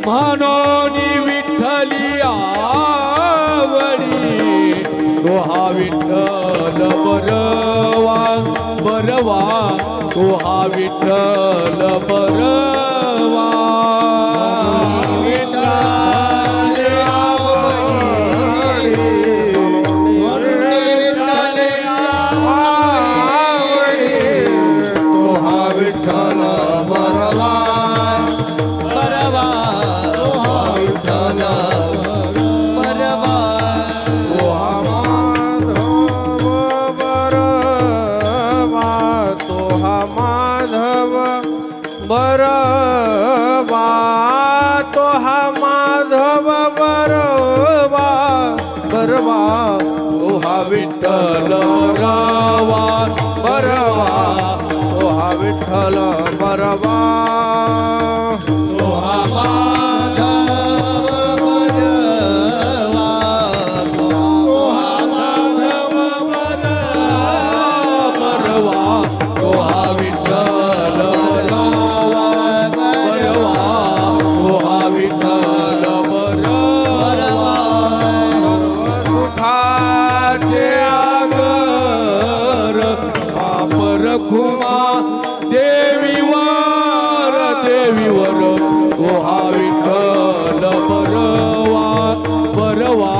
म्हणून विठ्ठली आवडी तो हा विठ्ठल बरवा बरवा तो हा विठ्ठल बरवा बरवा तो हा माधव बरवा बरवा तो हा विठ्ठल बरवा बरवा तो हा विठ्ठल बरवा तो हा माधव बरवा तो हा माधव बरवा तो हा विठ्ठल रखुमा देवीवर देवीवर तो हा विठ्ठल बरवा बरवा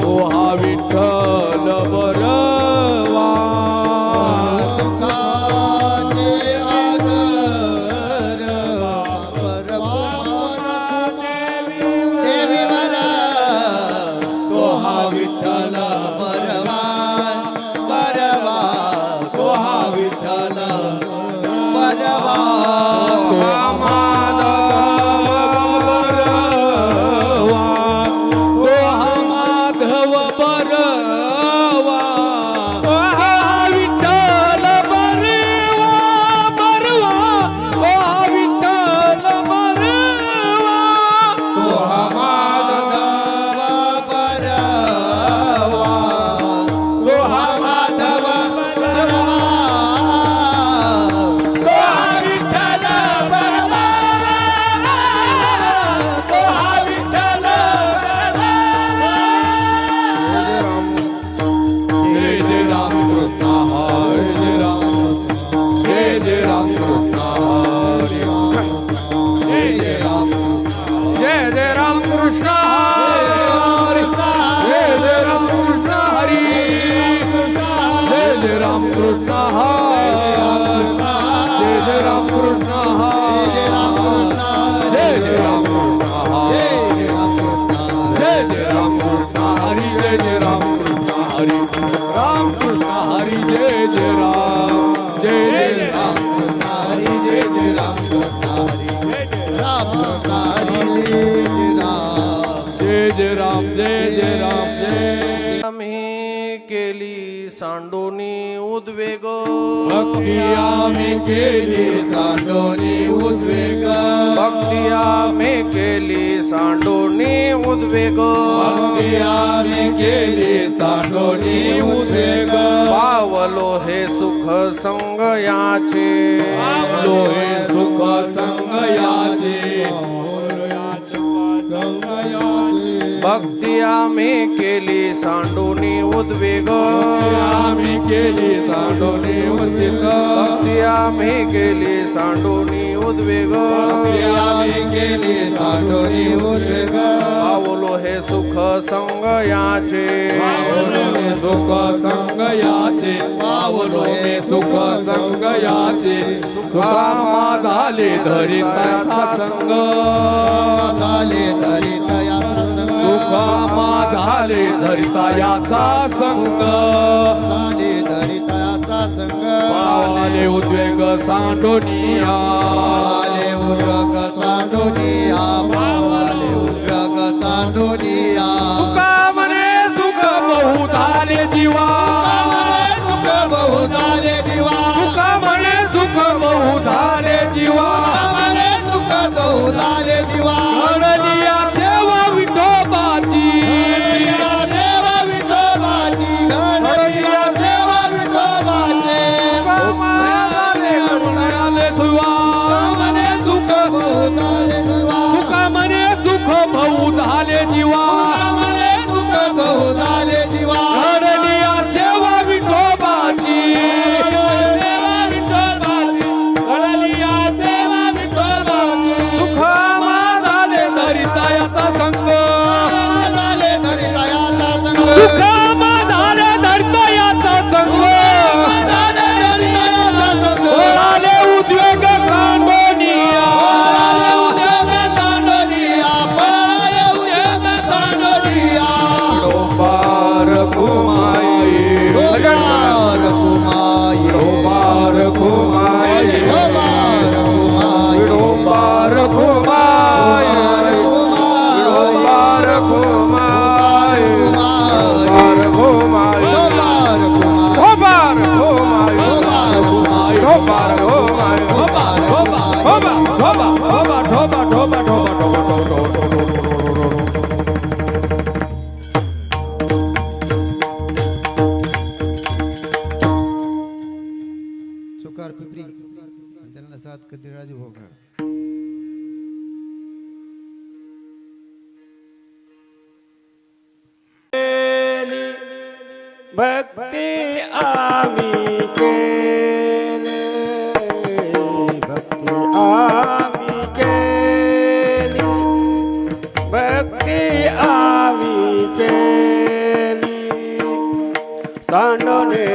तो हा विठ्ठल बरवा देवीवर तो हा विठ्ठल बरवा बरवा तो हा विठ्ठल बरवा तो हा माधव बरवा तो हा माधव बरवा तो हा विठ्ठल बरवा बरवा तो हा विठ्ठल बरवा तो हा माधव बरवा तो हा Madhav Ram Krishna Jai Jai Ram Krishna Jai Ram Krishna Jai Jai Ram Krishna Jai Jai Ram Krishna Hari Jai Jai Ram Krishna Hari Ram Krishna Hari Jai Jai Ram Jai Jai Ram Krishna Hari Jai Jai Ram Krishna Hari Ram Krishna Hari Jai Jai Ram Jai Jai Ram Jai आम्ही केली सांडोनी उद्वेग भक्ती आम्ही केली सांडोनी उद्वेग भक्ती आम्ही केली सांडोनी उद्वेग भक्ती आम्ही केली सांडोनी उद्वेग पावलो हे सुख संग याचे पावलो हे सुख संग याचे भक्ती आम्ही केली सांडोनी उद्वेग आम्ही केली सांडोनी उद्वेग भक्ती आम्ही केली सांडोनी उद्वेग आम्ही केली सांडोनी उद्वेग पावलो हे सुख संग याचे पावलो हे सुख संग याचे पावलो हे सुख संग याचे सुखामा झाले धरिताचा संग झाले धरिताचा सुखामा झाले धरिता याचा संग झाले धरिता याचा संग पावले उद्वेग सांडोनिया पावले उद्वेग सांडोनिया पावले उद्वेग सांडोनिया तुका म्हणे सुख बहु झाले जीवा सुख बहु झाले जीवा तुका म्हणे सुख बहु झाले जीवा म्हणे सुख बहु झाले जीवा सुवा मने सुख बहु झाले सुवा झाले जीवा रमणे सुख कहू झाले जीवा घडली या सेवा विठोबाची सुखामा झाले धरितायाचा संग झाले धरितायाचा संग सुखामा झाले धरितायाचा संग झाले धरितायाचा संग ओळाले उद्योग सांडोनिया उद्योग सांडोनिया पळाले उद्योग सांडोनिया डोंबार घुमाई डोंबार घुमाई डोंबार घुमाई डोंबार घुमाई डोंबार घुमाई डोंबार घुमाई डोंबार घुमाई डोंबार घुमाई डोंबार घुमाई डोंबार घुमाई चुकार पिपरी त्यांना साथ कधीराजी भोगा भक्ती आम्ही केली भक्ती आम्ही केली भक्ती आम्ही केली सांडोने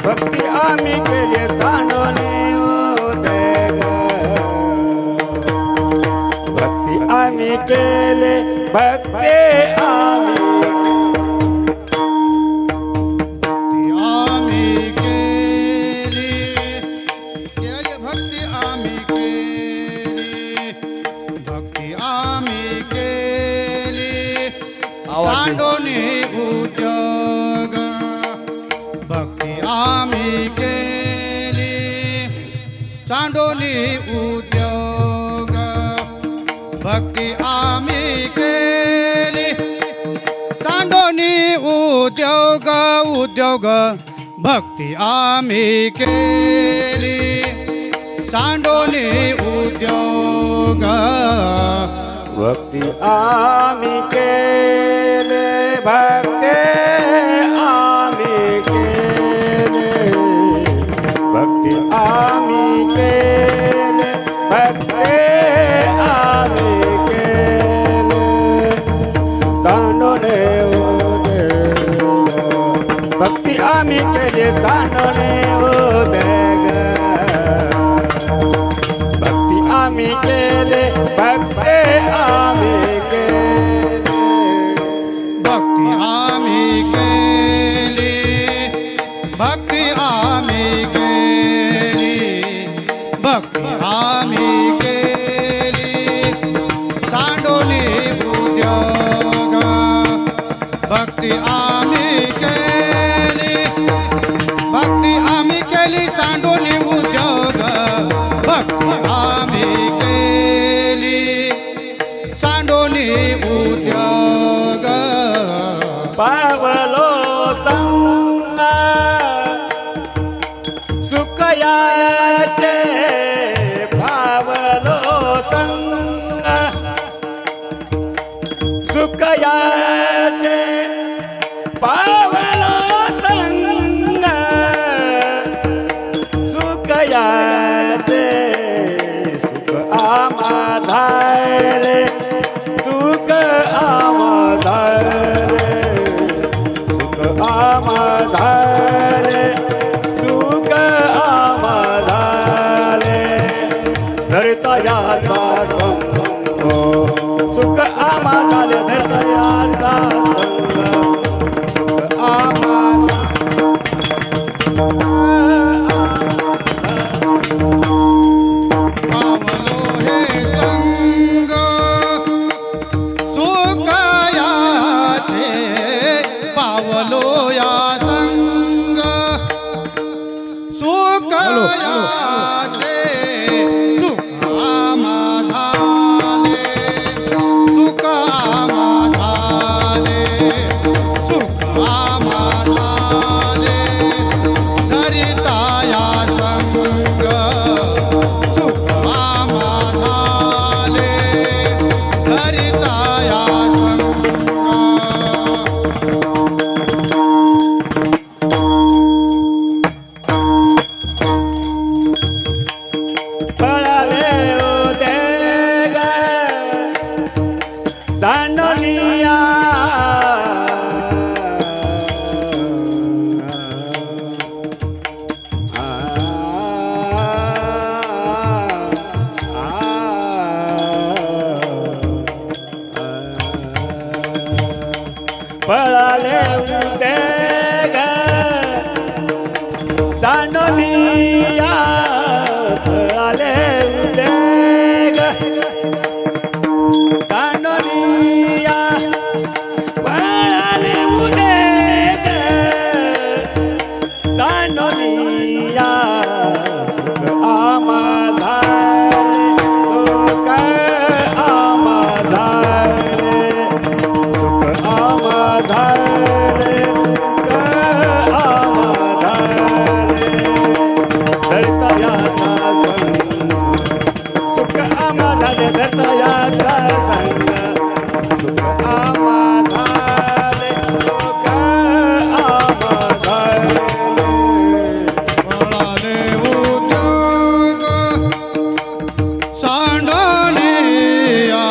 भक्ती आम्ही केली सांडोने भक्ती आम्ही केले भक्ती आम्ही आम्ही केली केली भक्ती आम्ही केली भक्ती आम्ही केली सांडोनी उद्योग भक्ती आम्ही केली सांडोनी उद्योग भक्ती आम्ही केली सांडोनी उद्योग उद्योग भक्ती आम्ही केली सांडोनी उद्योग भक्ती आम्ही केले भक्ती आम्ही केले भक्ती आम्ही केले भक्ती आम्ही केले सांडोने भक्ती आम्ही केले सांडोने भक्ती आम्ही केले भक्ती आम्ही केले भक्ती आम्ही केली भक्ती आम्ही केली भक्ती आम्ही केली सांडोनी उद्योग भक्ती आम्ही केली भक्ती आम्ही केली सांडोनी उद्योग भक्ती आम्ही केली सांडोनी उद्योग पावलो संग सुखयाचे पावलो संग सुखयाचे पावलो संग सुखयाचे सुख आमाधारे सुख आमाधारे सुख आमाधारे सुख आमाधारे धरतयाचा संग सुख आमाधारे धरतयाचा संग सुख आमाधारे पावलो हे संग सुखयाचे पावलो या संग सुखयाचे सुख आम्हा झाले सुख आम्हा झाले झाले धरतयाचा संग सुख आम्हा झाले सुख आम्हा झाले पळाले उद्योग सांडणिया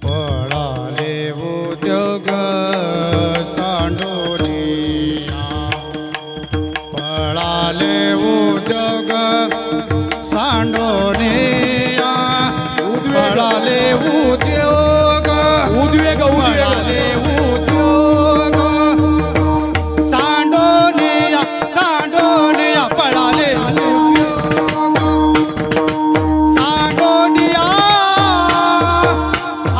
पळाले उद्योग सांडोनिया पळाले उद्योग सांडोनिया पळाले उद्योग उद्वेग पळाले उद्योग सांडोनिया सांडोनिया पळाले उद्योग सांडोनिया आ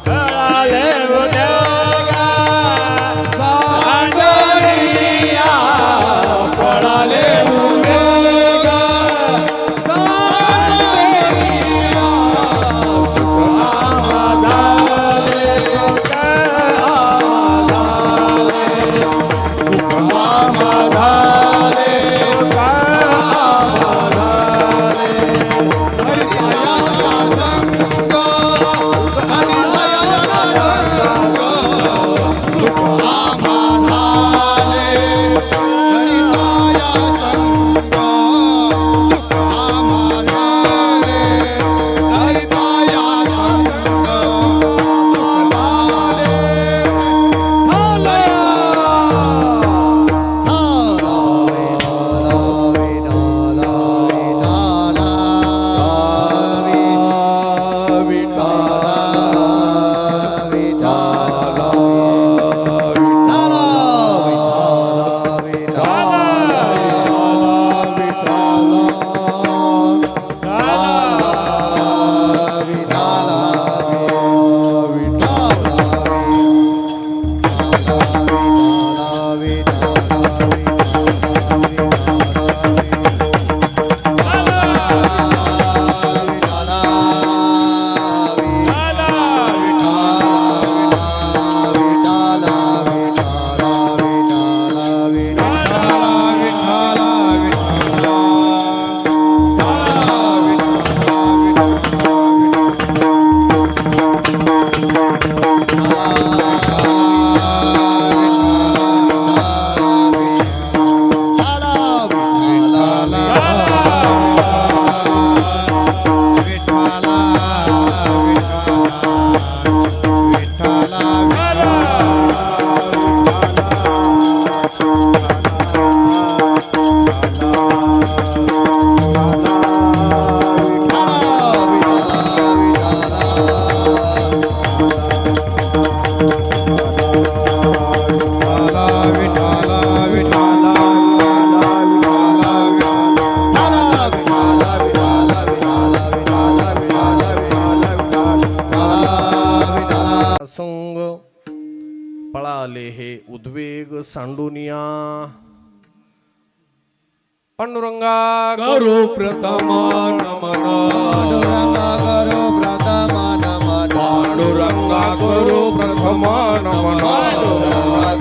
पळाले उद्योगा सांडोनिया पळाले उद्योग सांडोनिया सुख आम्हा झाले सुख आम्हा झाले सुख आम्हा झाले सुख आम्हा झाले हरिपायाचा संग हरिपायाचा संग सुख आम्हा झाले हरिताया संग सुख आम्हा झाले हरिताया संग संग पळाले हे उद्वेग सांडूनिया पांडुरंगा करो प्रथम नमन करो प्रथम नमन पांडुरंगा करो प्रथम नमन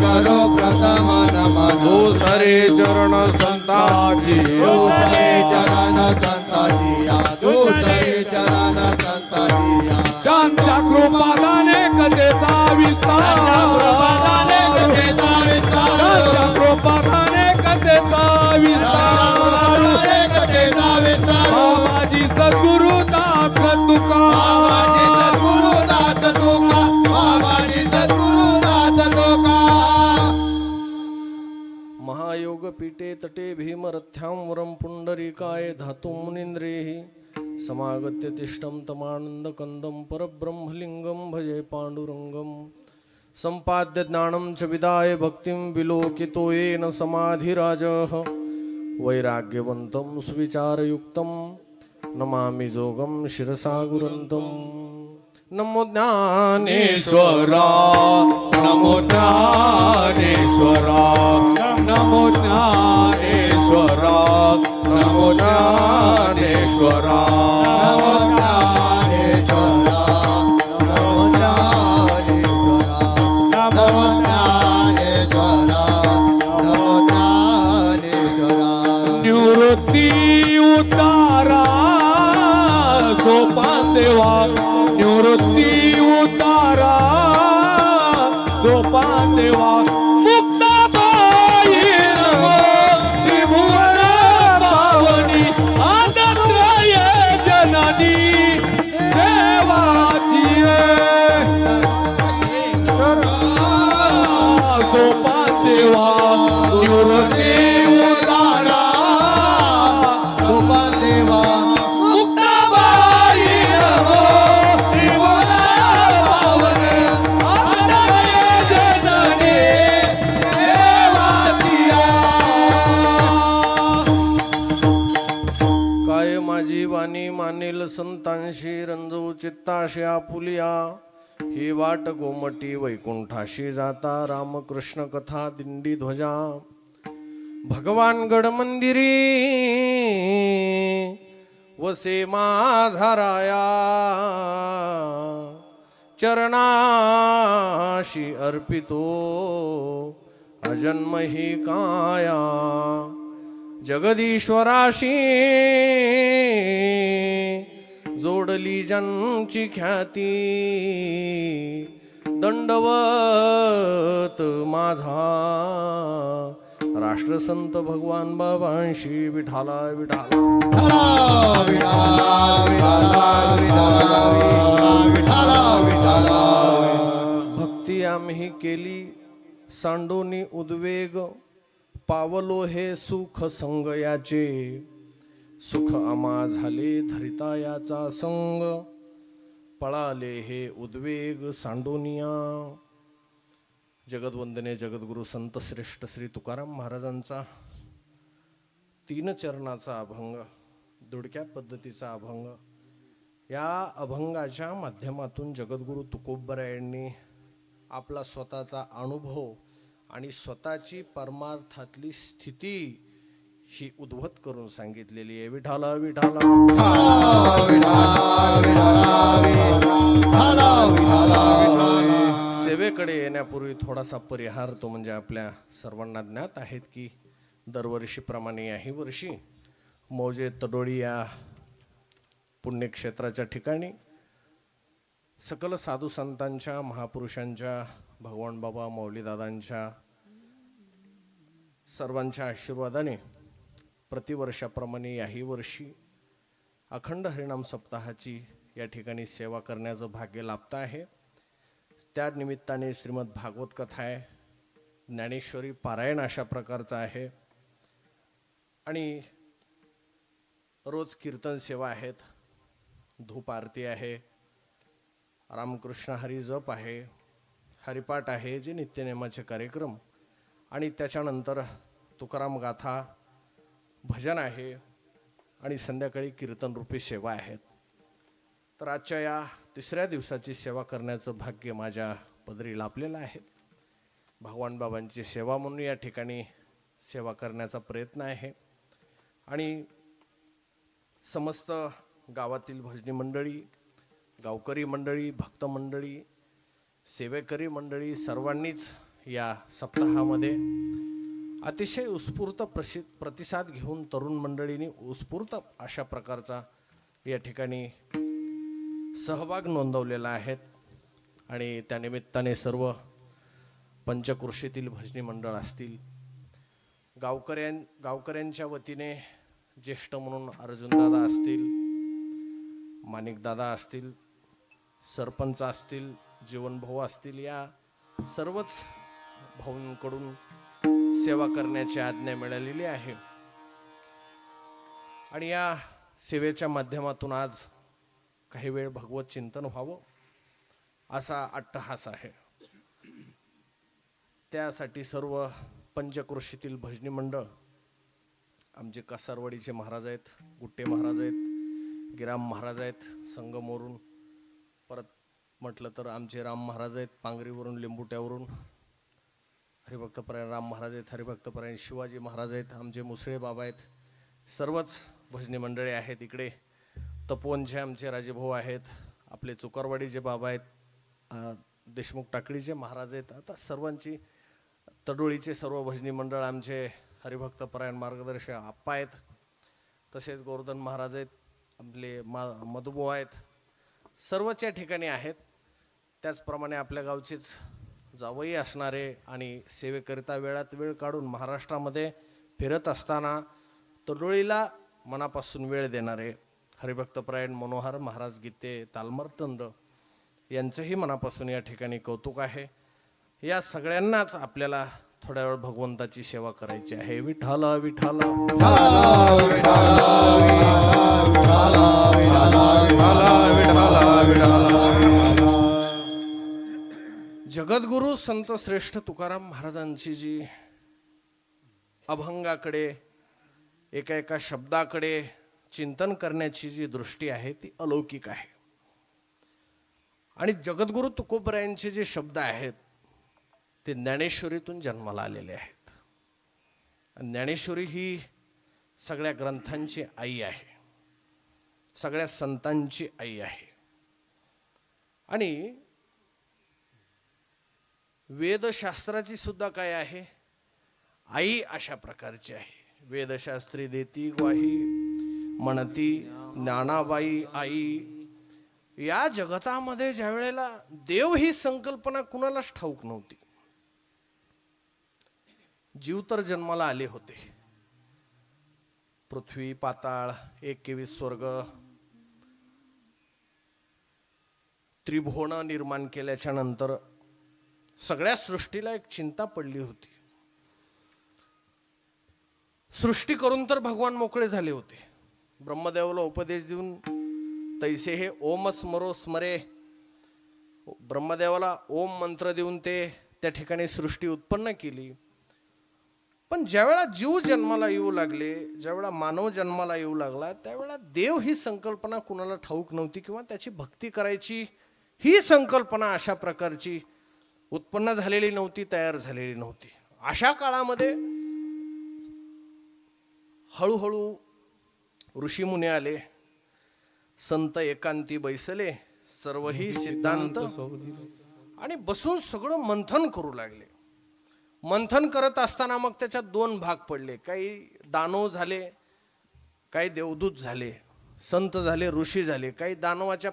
करो प्रथम नमन दुसरे चरण संताजी दूसरे चरण संताजिया दूसरे चरण संताजिया त्यांच्या कृपादाने कथेचा विस्तार त्यांच्या कृपादाने कथेचा विस्तार बाबाजी सद्गुरु दाख तुका महायोग पीठे तटे भीमरथ्यां पुंडरीकाय धातु मुनींद्रेः समागत्य तिष्ठं तमानन्दकन्दं परब्रह्मलिङ्गं भजे पाण्डुरङ्गं सम्पाद्य ज्ञानं च विदाय भक्तिं विलोकितो येन समाधिराजः वैराग्यवन्तं सुविचारयुक्तं नमामि जोगं शिरसा गुरन्तं नमो ज्ञानेश्वरा नमो ज्ञानेश्वरा नमो ज्ञानेश्वरा नमो ज्ञानेश्वरा नमो देवा निवृत्ती उतारा सोपान देवा मुक्ताबाई नमो त्रिभुवन पावनी आनंदमय जननी देवाची सोपान देवा निवृत्ती उतारा गोपाल देवा मुक्ताबाई नमो त्रिभुवन पावनी आनंदमय जननी देवाची काय माझी वाणी मानेल संतांशी रंजू चित्ताशी आपुलिया ही वाट गोमटी वैकुंठाशी जाता रामकृष्ण कथा दिंडी ध्वजा भगवान गड मंदिरी वसे माझा राया चरणाशी अर्पितो अजन्म ही काया जगदीश्वराशी जोडली ज्यांची ख्याती दंडवत माझा राष्ट्रसंत भगवान बाबांशी विठाला विठाला विठाला विठाला विठाला विठाला विठाला भक्ती आम्ही केली सांडोनी उद्वेग पावलो हे सुख संग याचे सुख आम्हा झाले धरिता याचा संग पळाले हे उद्वेग सांडोनिया जगदवंदने जगद्गुरु संत श्रेष्ठ श्री तुकाराम महाराजांचा 3 चरणाचा अभंग दुडक्या पद्धतीचा अभंग या अभंगाच्या माध्यमातून जगद्गुरु तुकोबरायांनी आपला स्वतःचा अनुभव आणि स्वतःची परमार्थातली स्थिती ही उद्भत करून सांगितलेली आहे. विठाला विठाला सेवेकडे येण्यापूर्वी थोडासा परिहार तो म्हणजे आपल्या सर्वांना ज्ञात आहेत की दरवर्षीप्रमाणे याही वर्षी मौजे तडोळी या पुण्यक्षेत्राच्या ठिकाणी सकल साधू संतांच्या महापुरुषांच्या भगवान बाबा मौलीदादांच्या सर्वांच्या आशीर्वादाने प्रतिवर्षाप्रमाणे याही वर्षी अखंड हरिनाम सप्ताहाची या ठिकाणी सेवा करण्याचं भाग्य लाभत आहे. त्या निमित्ताने श्रीमद भागवत कथा आहे, ज्ञानेश्वरी पारायण अशा प्रकारचं आहे आणि रोज कीर्तन सेवा आहेत, धूप आरती आहे, रामकृष्ण हरी जप आहे, हरिपाठ आहे, जे नित्यनेमाचे कार्यक्रम आणि त्याच्यानंतर तुकाराम गाथा भजन आहे आणि संध्याकाळी कीर्तनरूपी सेवा आहेत. तर आजच्या या 3ऱ्या दिवसाची सेवा करण्याचं भाग्य माझ्या पदरी लाभलेलं आहे. भगवान बाबांची सेवा म्हणून या ठिकाणी सेवा करण्याचा प्रयत्न आहे आणि समस्त गावातील भजनी मंडळी, गावकरी मंडळी, भक्त मंडळी, सेवेकरी मंडळी सर्वांनीच या सप्ताहामध्ये अतिशय उत्स्फूर्त प्रतिसाद घेऊन तरुण मंडळींनी उत्स्फूर्त अशा प्रकारचा या ठिकाणी सहभाग नोंदवलेला आहे आणि त्यानिमित्ताने सर्व पंचक्रोशीतील भजनी मंडळ असतील, गावकऱ्यांच्या वतीने ज्येष्ठ म्हणून अर्जुनदादा असतील, माणिकदादा असतील, सरपंच असतील, जीवनभाऊ असतील, या सर्वच भाऊंकडून सेवा करण्याची आज्ञा मिळालेली आहे आणि या सेवेच्या माध्यमातून आज काही वेळ भगवत चिंतन व्हावं असा अट्टहास आहे. त्यासाठी सर्व पंचक्रोशीतील भजनी मंडळ, आमचे कासारवाडीचे महाराज आहेत, गुट्टे महाराज आहेत, गिराम महाराज आहेत संगमवरून, परत म्हटलं तर आमचे राम महाराज आहेत पांगरीवरून, लिंबुट्यावरून, हरिभक्तपरायण राम महाराज आहेत, हरिभक्तपरायण शिवाजी महाराज आहेत, आमचे मुसळे बाबा आहेत, सर्वच भजनी मंडळी आहेत. इकडे तपोवनचे आमचे राजेभाऊ आहेत, आपले चुकारवाडीचे बाबा आहेत, देशमुख टाकडीचे महाराज आहेत. आता सर्वांची तडोळीचे सर्व भजनी मंडळ, आमचे हरिभक्तपरायण मार्गदर्शक आप्पा आहेत, तसेच गोवर्धन महाराज आहेत, आपले मधुभाऊ आहेत, सर्वच या ठिकाणी आहेत. त्याचप्रमाणे आपल्या गावचेच जावई असणारे आणि सेवेकरिता वेळात वेळ काढून महाराष्ट्रामध्ये फिरत असताना तरोळीला मनापासून वेळ देणारे हरिभक्तपरायण मनोहर महाराज गीते तालमर्तंड यांचंही मनापासून या ठिकाणी कौतुक आहे. या सगळ्यांनाच आपल्याला थोड्या वेळ भगवंताची सेवा करायची आहे. विठ्ठल विठ्ठल जगद्गुरु संत श्रेष्ठ तुकाराम महाराजांची जी अभंगाकडे एका एका शब्दाकडे चिंतन करण्याची जी दृष्टी आहे ती अलौकिक आहे. आणि जगद्गुरु तुकोबरायांचे जे शब्द आहेत ते ज्ञानेश्वरीतून जन्माला आलेले आहेत. ज्ञानेश्वरी ही सगळ्या ग्रंथांची आई आहे, सगळ्या संतांची आई आहे. आणि वेदशास्त्राची सुद्धा काय आहे, आई अशा प्रकारची आहे. वेदशास्त्री देती ग्वाही म्हणती ज्ञानाबाई आई. या जगतामध्ये ज्या वेळेला देव ही संकल्पना कुणालाच ठाऊक नव्हती. जीव तर जन्माला आले होते. पृथ्वी पाताळ 21 स्वर्ग त्रिभुवन निर्माण केल्याच्या नंतर सगळ्या सृष्टीला एक चिंता पडली होती. सृष्टी करून तर भगवान मोकळे झाले होते. ब्रह्मदेवाला उपदेश देऊन तैसे हे ओम स्मरो स्मरे, ब्रह्मदेवाला ओम मंत्र देऊन ते त्या ठिकाणी सृष्टी उत्पन्न केली. पण ज्यावेळा जीव जन्माला येऊ लागले, ज्यावेळा मानव जन्माला येऊ लागला, त्यावेळा देव ही संकल्पना कुणाला ठाऊक नव्हती किंवा त्याची भक्ती करायची ही संकल्पना अशा प्रकारची उत्पन्न झालेली नव्हती, तयार झालेली नव्हती. अशा काळामध्ये हळूहळू ऋषीमुनी आले, संत एकांती बैसले, सर्वही सिद्धांत, आणि बसून सगळं मंथन करू लागले. मंथन करत असताना मग त्याच्यात 2 भाग पडले. काही दानव झाले, काही देवदूत झाले. संत झाले, ऋषी झाले. काही दानवाच्या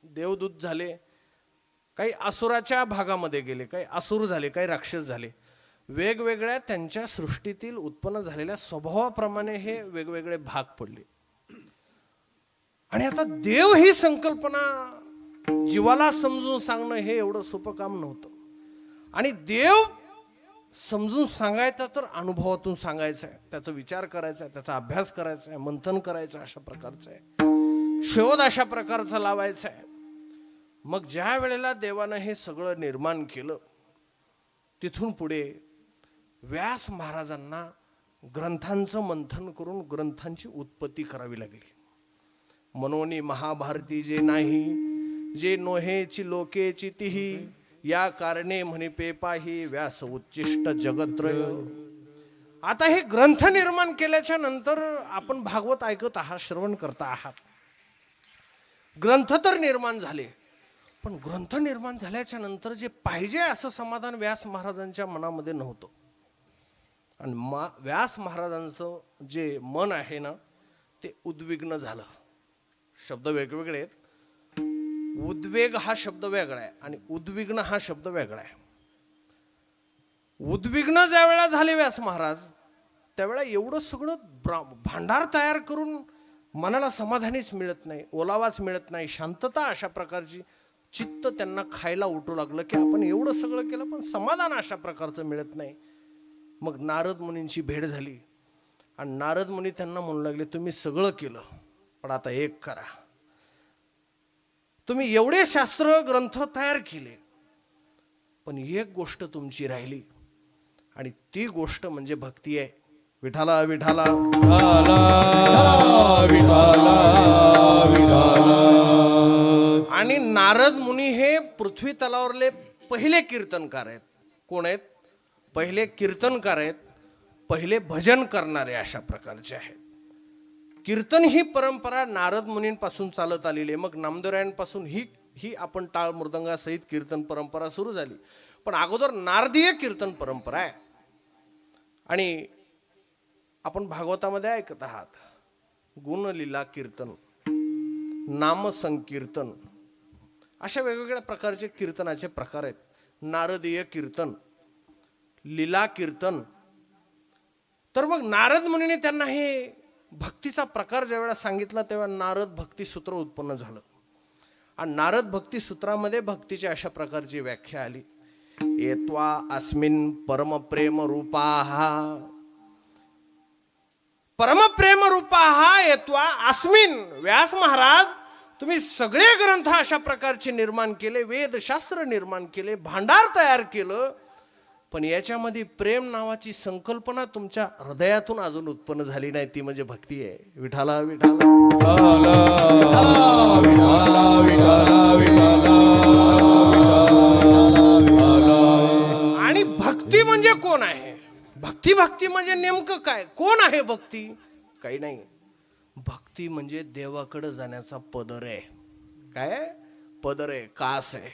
देवदूत झाले, काही असुराच्या भागामध्ये गेले, काही असुर झाले, काही राक्षस झाले. वेगवेगळ्या त्यांच्या सृष्टीतील उत्पन्न झालेल्या स्वभावाप्रमाणे हे वेगवेगळे भाग पडले. आणि आता देव ही संकल्पना जीवाला समजून सांगणं हे एवढं सोपं काम नव्हतं. आणि देव समजून सांगायचा तर अनुभवातून सांगायचा आहे, त्याचा विचार करायचा आहे, त्याचा अभ्यास करायचा आहे, मंथन करायचं अशा प्रकारचं आहे, शोध अशा प्रकारचा लावायचा आहे. मग ज्या वेळेला देवानं हे सगळं निर्माण केलं, तिथून पुढे व्यास महाराजांना ग्रंथांचं मंथन करून ग्रंथांची उत्पत्ती करावी लागली. मनोनी महाभारती जे नाही, जे नोहेची लोकेची तिही, या कारणे म्हणे पेपाही, व्यास उच्चिष्ट जगत्रय. आता हे ग्रंथ निर्माण केल्याच्या नंतर आपण भागवत ऐकत आहात, श्रवण करता आहात. ग्रंथ तर निर्माण झाले, पण ग्रंथ निर्माण झाल्याच्या नंतर जे पाहिजे असं समाधान व्यास महाराजांच्या मनामध्ये नव्हतं. आणि व्यास महाराजांचं जे मन आहे ना ते उद्विग्न झालं. शब्द वेगवेगळे आहेत. उद्वेग हा शब्द वेगळा आहे आणि उद्विग्न हा शब्द वेगळा आहे. उद्विग्न ज्या वेळा झाले व्यास महाराज, त्यावेळा एवढं सगळं भांडार तयार करून मनाला समाधानीच मिळत नाही, ओलावाच मिळत नाही, शांतता अशा प्रकारची चित्त त्यांना खायला उठू लागलं की आपण एवढं सगळं केलं पण समाधान अशा प्रकारचं मिळत नाही. मग नारद मुनींची भेट झाली आणि नारद मुनी त्यांना म्हणू लागले, तुम्ही सगळं केलं पण आता एक करा. तुम्ही एवढे शास्त्र ग्रंथ तयार केले पण एक गोष्ट तुमची राहिली आणि ती गोष्ट म्हणजे भक्ती आहे. विठाला विठाला आणि नारद मुनी हे पृथ्वी तलावरले पहिले कीर्तनकार आहेत. कोण आहेत? पहिले कीर्तनकार आहेत, पहिले भजन करणारे अशा प्रकारचे आहेत. कीर्तन ही परंपरा नारद मुनींपासून चालत आलेली आहे. मग नामदेवरायांपासून ही आपण टाळ मृदंगासहित कीर्तन परंपरा सुरू झाली. पण अगोदर नारदीय कीर्तन परंपरा आहे. आणि आपण भागवतामध्ये ऐकत आहात गुणलीला कीर्तन. नामसंकीर्तन, अशा वेगवेगळ्या प्रकारचे कीर्तनाचे प्रकार आहेत. नारदीय कीर्तन, लीला कीर्तन. तर मग नारद मुनीने त्यांना हे भक्तीचा प्रकार ज्यावेळेला सांगितला तेव्हा नारद भक्ती सूत्र उत्पन्न झालं. आणि नारद भक्ती सूत्रामध्ये भक्तीच्या अशा प्रकारची व्याख्या आली. येत्वा अस्मिन परमप्रेम रूपाः, परमप्रेम रूपाः येत्वा अस्मिन. व्यास महाराज, तुम्ही सगळे ग्रंथ अशा प्रकारचे निर्माण केले, वेदशास्त्र निर्माण केले, भांडार तयार केलं, पण याच्यामध्ये प्रेम नावाची संकल्पना तुमच्या हृदयातून अजून उत्पन्न झाली नाही. ती म्हणजे भक्ती आहे. विठाला विठाला आणि भक्ती म्हणजे कोण आहे? भक्ती भक्ती म्हणजे नेमकं काय? कोण आहे भक्ती? काही नाही. भक्ती म्हणजे देवाकडे जाण्याचा पदर आहे. काय पदर आहे? कास आहे.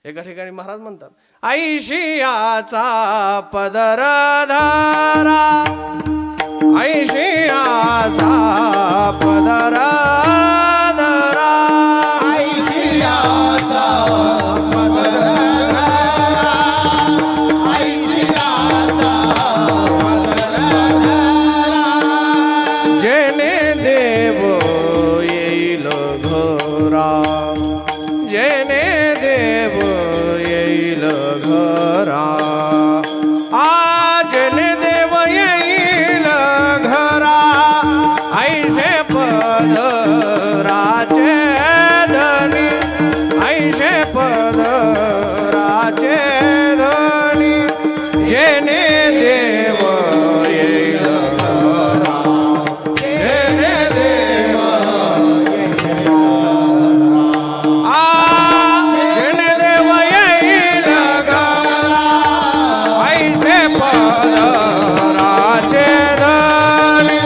एका ठिकाणी महाराज म्हणतात, ऐशियाचा पदर धारा, ऐशियाचा पदर धारा, ऐशियाचा पदर धरा, ऐशियाचा पदर धरा. जेने देव येईल घरा, जेने देव येईल घरा, जेने देव येईल घरा, ऐसे पदराचे धनी, ऐसे पदराचे धनी, जेने देव येईल घरा, जेने देव जेने देव येईल घरा, ऐसे पदराचे धनी,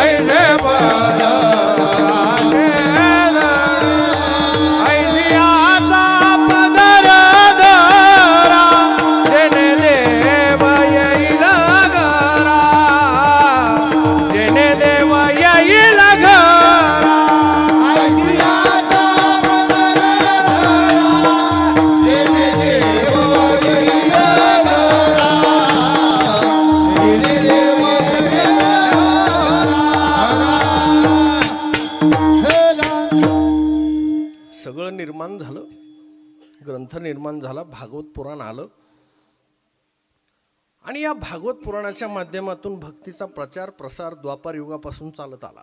ऐसे पदराचे धनी, ऐशियाचा पदर धरा, जेने देव येईल घरा, जेने देव येईल घरा. ऐशियाचा पदर धरा, जेने देव येईल घरा, जेने देव येईल घरा. सगळं निर्माण झालं, ग्रंथ निर्माण झाला, भागवत पुराण आलं. आणि या भागवत पुराणाच्या माध्यमातून भक्तीचा प्रचार प्रसार द्वापार युगापासून चालत आला.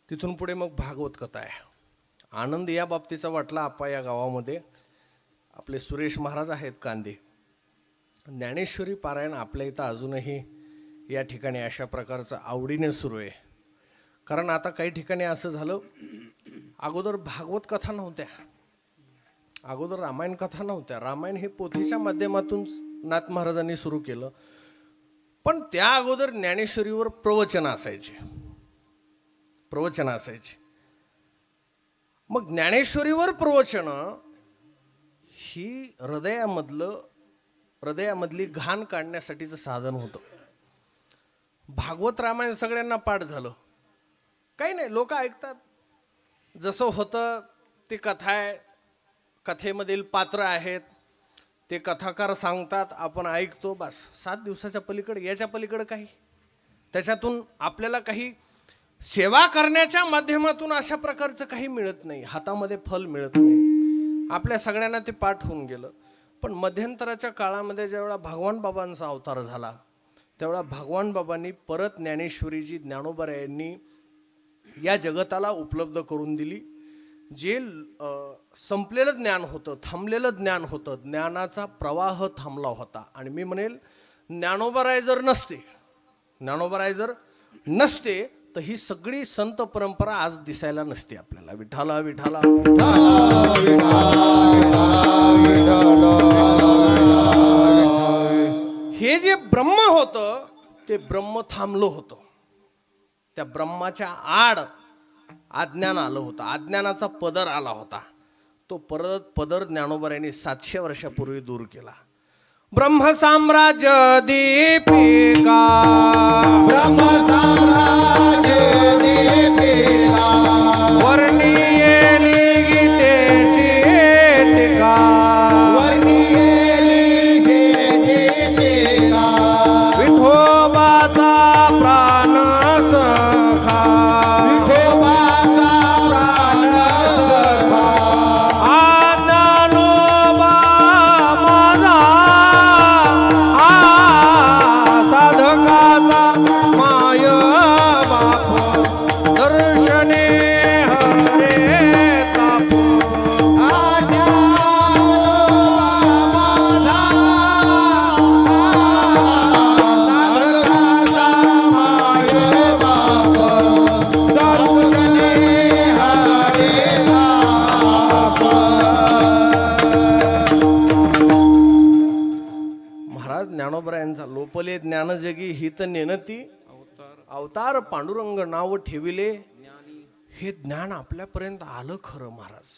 तिथून पुढे मग भागवत कथा आहे. आनंद या बाबतीचा वाटला आपा या गावामध्ये. आपले सुरेश महाराज आहेत कांदे. ज्ञानेश्वरी पारायण आपल्या इथं अजूनही या ठिकाणी अशा प्रकारचं आवडीने सुरू आहे. कारण आता काही ठिकाणी असं झालं, अगोदर भागवत कथा नव्हत्या, अगोदर रामायण कथा नव्हत्या. रामायण हे पोथीच्या माध्यमातून नाथ महाराजांनी सुरू केलं. पण त्या अगोदर ज्ञानेश्वरीवर प्रवचन असायचे, प्रवचन असायचे. मग ज्ञानेश्वरीवर प्रवचन ही हृदयामधली घाण काढण्यासाठीचं साधन होतं. भागवत रामायण सगळ्यांना पाठ झालं, काही नाही, लोक ऐकतात, जसं होतं ती कथा आहे, कथेमधील पात्र आहेत, ते कथाकार सांगतात, आपण ऐकतो, बस. 7 दिवसाच्या पलीकडे, याच्या पलीकडे काही त्याच्यातून आपल्याला काही सेवा करण्याच्या माध्यमातून अशा प्रकारचं काही मिळत नाही, हातामध्ये फल मिळत नाही. आपल्या सगळ्यांना ते पाठ होऊन गेलं. पण मध्यंतराच्या काळामध्ये ज्यावेळा भगवान बाबांचा अवतार झाला, त्यावेळा भगवान बाबांनी परत ज्ञानेश्वरी जी ज्ञानोबरायांनी या जगताला उपलब्ध करून दिली. जे संपलेलं ज्ञान होतं, थांबलेलं ज्ञान होतं, ज्ञानाचा प्रवाह थांबला होता. आणि मी म्हणेल, ज्ञानोबराय जर नसते तर ही सगळी संत परंपरा आज दिसायला नसते आपल्याला. विठाला विठाला हे जे ब्रह्म होतं ते ब्रह्म थांबलं होतं. त्या ब्रह्माच्या आड अज्ञान आलं होतं, अज्ञानाचा पदर आला होता. तो पदर ज्ञानोबा यांनी 700 वर्षापूर्वी दूर केला. ब्रह्मसाम्राज्य दीपिका ब्रह्मसाम्राज्य दीपिका वर्णियेली गीतेची टीका वर्णियेली दीपिका विठोबाचा प्राण सखा विठोबाचा प्राण सखा ज्ञानोबा माझा साधकाचा माय बाप दर्शने हरे ताप महाराज ज्ञानोबा यांचा लोपले ज्ञानजगी हित नेनती अवतार पांडुरंग नाव ठेविले. हे ज्ञान आपल्यापर्यंत आलं खरं महाराज,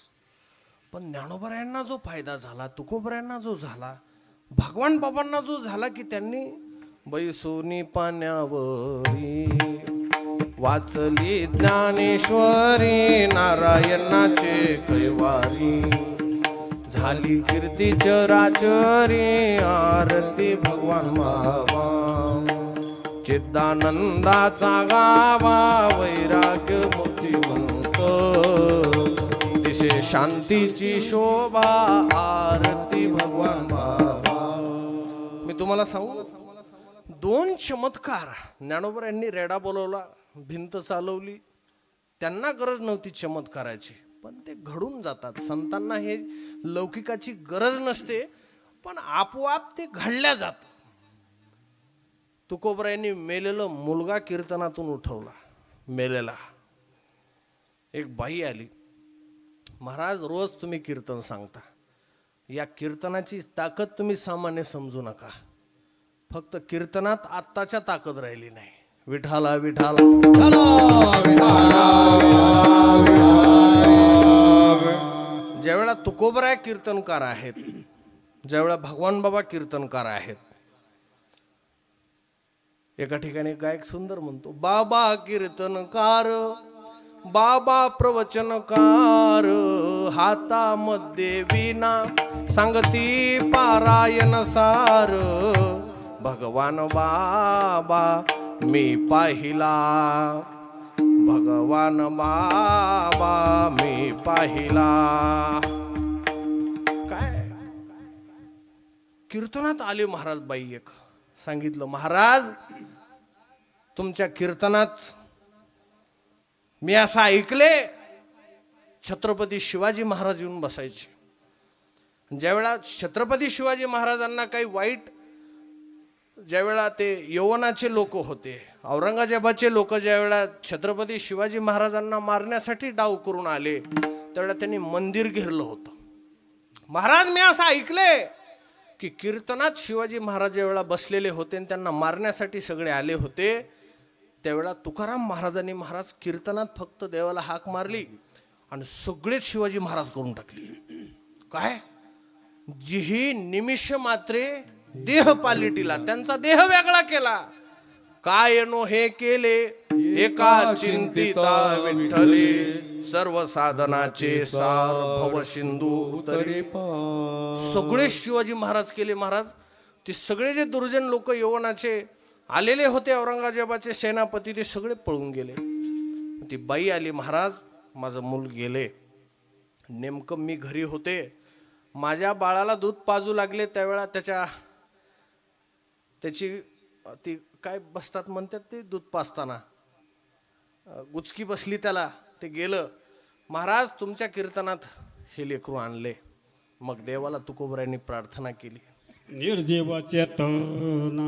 पण ज्ञानोबा यांना जो फायदा झाला, तुकोबा यांना जो झाला, भगवान बाबांना जो झाला की त्यांनी बैसोनी पाण्यावरी वाचली ज्ञानेश्वरी नारायणाचे कैवारी झाली कीर्ती चराचरी आरती भगवान बाबा चिदानंदाचा गावा वैराग्य मूर्तिमंत दिशे शांतीची शोभा आरती भगवान बाबा. मी तुम्हाला सांगू, 2 चमत्कार ज्ञानोबा यांनी रेडा बोलवला, भिंत चालवली. त्यांना गरज नव्हती चमत्काराची, पण ते घडून जातात. संतांना हे लौकिकाची गरज नसते, पण आपोआप ते घडल्या जात. तुकोबा यांनी मेलेलं मुलगा कीर्तनातून उठवला. मेलेला एक बाई आली, महाराज रोज तुम्ही कीर्तन सांगता, या कीर्तनाची ताकद तुम्ही सामान्य समजू नका. फक्त कीर्तनात आत्ताच्या ताकद राहिली नाही. विठाला विठाला ज्यावेळा तुकोबराय कीर्तनकार आहेत, ज्यावेळा भगवान बाबा कीर्तनकार आहेत, एका ठिकाणी गायक सुंदर म्हणतो, बाबा कीर्तनकार बाबा प्रवचनकार हातामध्ये विना सांगती पारायण सार भगवान बाबा मी पाहिला भगवान बाबा मी पाहिला. काय कीर्तनात आले महाराज. बाई एक सांगितलं, महाराज तुमच्या कीर्तनात मी असं ऐकले छत्रपती शिवाजी महाराज येऊन बसायचे. ज्यावेळा छत्रपती शिवाजी महाराजांना काही वाईट, ज्यावेळा ते यवनाचे लोक होते, औरंगजेबाचे लोक ज्यावेळा छत्रपती शिवाजी महाराजांना मारण्यासाठी डाव करून आले, त्यावेळा त्यांनी मंदिर घेरलं होतं. महाराज मी असं ऐकले की कीर्तनात शिवाजी महाराज ज्यावेळा बसलेले होते आणि त्यांना मारण्यासाठी सगळे आले होते, त्यावेळा तुकाराम महाराजांनी महाराज कीर्तनात फक्त देवाला हाक मारली आणि सगळेच शिवाजी महाराज करून टाकले. काय जिही निमिष मात्रे देह पालिटीला, त्यांचा देह वेगळा केला. काय नो हे केले एका चिंतिता विठ्ठले सर्व साधनाचे सार भव सिंधू तरी. सगळे शिवाजी महाराज केले महाराज. ते सगळे जे दुर्जन लोक यवनाचे आलेले होते, औरंगजेबाचे सेनापती, ते सगळे पळून गेले. ती बाई आली, महाराज माझं मूल गेले. नेमकं मी घरी होते, माझ्या बाळाला दूध पाजू लागले, त्यावेळा त्याची ती काय बसतात म्हणतात ते दूध पाजताना गुचकी बसली त्याला, ते गेलं. महाराज तुमच्या कीर्तनात हे लेकरू आणले. मग देवाला तुकोबरायांनी प्रार्थना केली, निर्जीव चेतना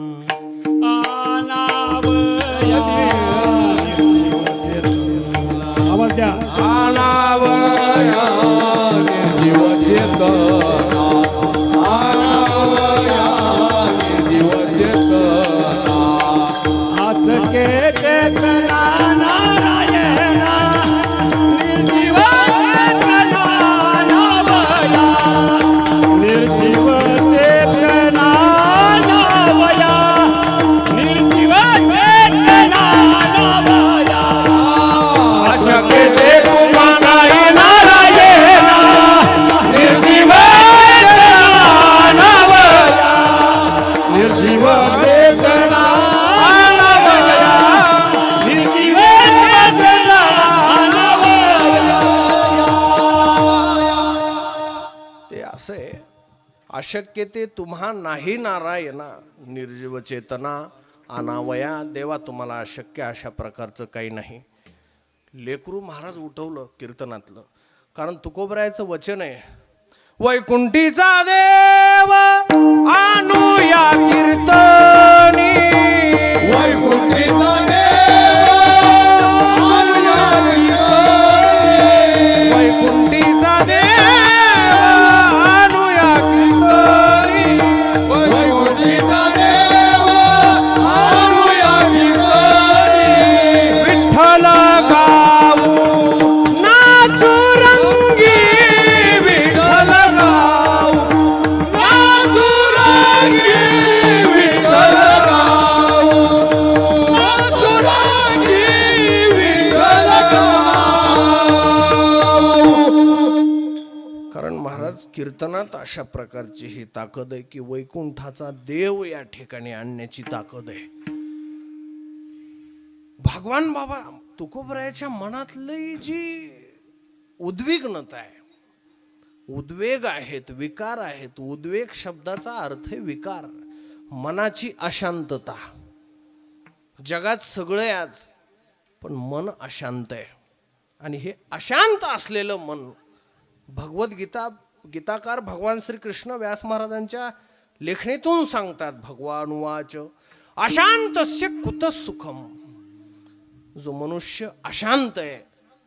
आनावया आवाज द्या. आनावया निर्जीव चेतना आनावया निर्जीव चेतना हात के चेतना नारायणा निर्जीव चेतना नावया निर्जीव चेतना असं आहे, अशक्य ते तुम्हा नाही नारायणा, निर्जीव चेतना अनावया. देवा तुम्हाला अशक्य अशा प्रकारचं काही नाही. लेकरू महाराज उठवलं कीर्तनातलं, कारण तुकोबरायाचं वचन आहे, वैकुंठीचा देव आणूया कीर्तनी. वैकुंठीचा देव आणूया कीर्तनी. वैकुंठीचा देव आणूया कीर्तनी. वैकुंठीचा देव आणूया कीर्तनी. विठ्ठल गाऊ नाचू रंगी, विठ्ठल गाऊ नाचू रंगी, विठ्ठल गाऊ. नाचू रंगी, विठ्ठल गाऊ. कारण महाराज कीर्तनात अशा प्रकारची ही ताकद आहे की वैकुंठाचा देव या ठिकाणी आणण्याची ताकद आहे. भगवान बाबा तुकोबरायाच्या मनातली जी उद्विग्नता आहे, उद्वेग आहेत, विकार आहेत. उद्वेग शब्दाचा अर्थ आहे विकार, मनाची अशांतता. जगात सगळे आज, पण मन अशांत आहे. आणि हे अशांत असलेलं मन गीताकार भगवान श्रीकृष्ण व्यास महाराजांच्या लेखणीतून सांगतात. भगवान वाच अशांतस्य कुतः सुखम. जो मनुष्य अशांत आहे,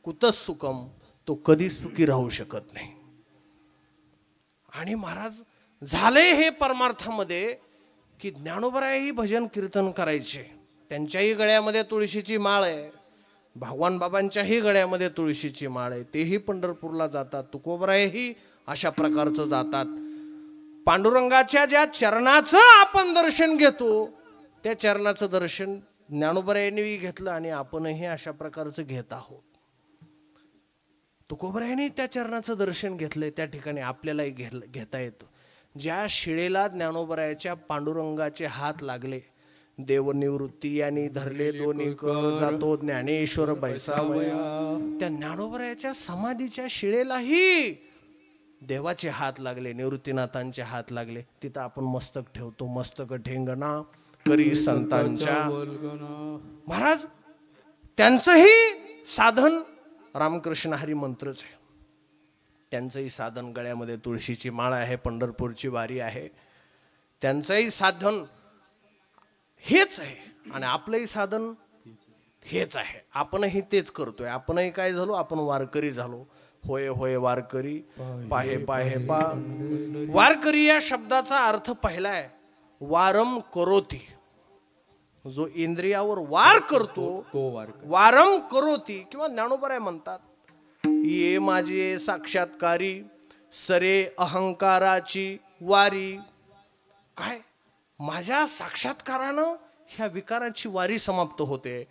कुतः सुखम, तो कधी सुखी राहू शकत नाही. आणि महाराज झाले हे परमार्थामध्ये की ज्ञानोबरायही भजन कीर्तन करायचे. त्यांच्याही गळ्यामध्ये तुळशीची माळ आहे, भगवान बाबांच्याही गळ्यामध्ये तुळशीची माळ आहे. तेही पंढरपूरला जातात. तुकोबरायही अशा प्रकारचं जातात. पांडुरंगाच्या ज्या चरणाचं आपण दर्शन घेतो, त्या चरणाचं दर्शन ज्ञानोबरायांनी घेतलं आणि आपणही अशा प्रकारचं घेत आहोत. तुकोबरायांनी त्या चरणाचं दर्शन घेतलंय, त्या ठिकाणी आपल्यालाही घेता येतं. ज्या शिळेला ज्ञानोबरायाच्या पांडुरंगाचे हात लागले, देवनिवृत्ती यांनी धरले दोन्ही कर, जातो ज्ञानेश्वर बैसावया. त्या ज्ञानोबरायाच्या समाधीच्या शिळेलाही देवाचे हात लागले, निवृत्तीनाथांचे हात लागले. तिथं आपण मस्तक ठेवतो. मस्तक ठेंगणा करी संतांच्या. महाराज त्यांचंही साधन रामकृष्ण हरी मंत्रच आहे. त्यांचंही साधन गळ्यामध्ये तुळशीची माळ आहे, पंढरपूरची वारी आहे. त्यांचंही साधन हेच आहे आणि आपलंही साधन हेच आहे. आपणही तेच करतोय. आपणही काय झालो, आपण वारकरी झालो. होय होय वारकरी, पाहे पाहे पा. वारकरी या शब्दाचा अर्थ पहिला आहे वारम करोती. जो इंद्रियावर वार करतो तो वारकरी. वारम करोती. किंवा ज्ञानोबराय म्हणतात, ये माझे साक्षात्कारी सरे अहंकाराची वारी. काय, माझ्या साक्षात्कारानं ह्या विकाराची वारी समाप्त होते.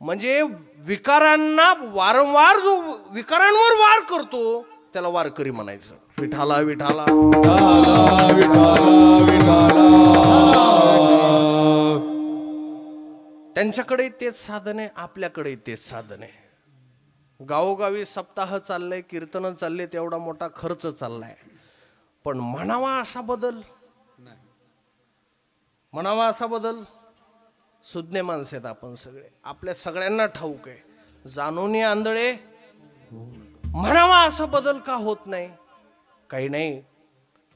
म्हणजे विकारांना वारंवार जो विकारांवर वार करतो त्याला वारकरी म्हणायचं. विठाला विठाला विठाला विठाला. त्यांच्याकडे तेच साधन आहे, आपल्याकडे तेच साधन आहे. गावोगावी सप्ताह चाललंय, कीर्तन चालले, तेवढा मोठा खर्च चाललाय. पण म्हणावा असा बदल, म्हणावा असा बदल. सुज्ञ माणसं आहेत आपण सगळे, आपल्या सगळ्यांना ठाऊक आहे. जाणून आंधळे म्हणावा असा बदल का होत नाही? काही नाही,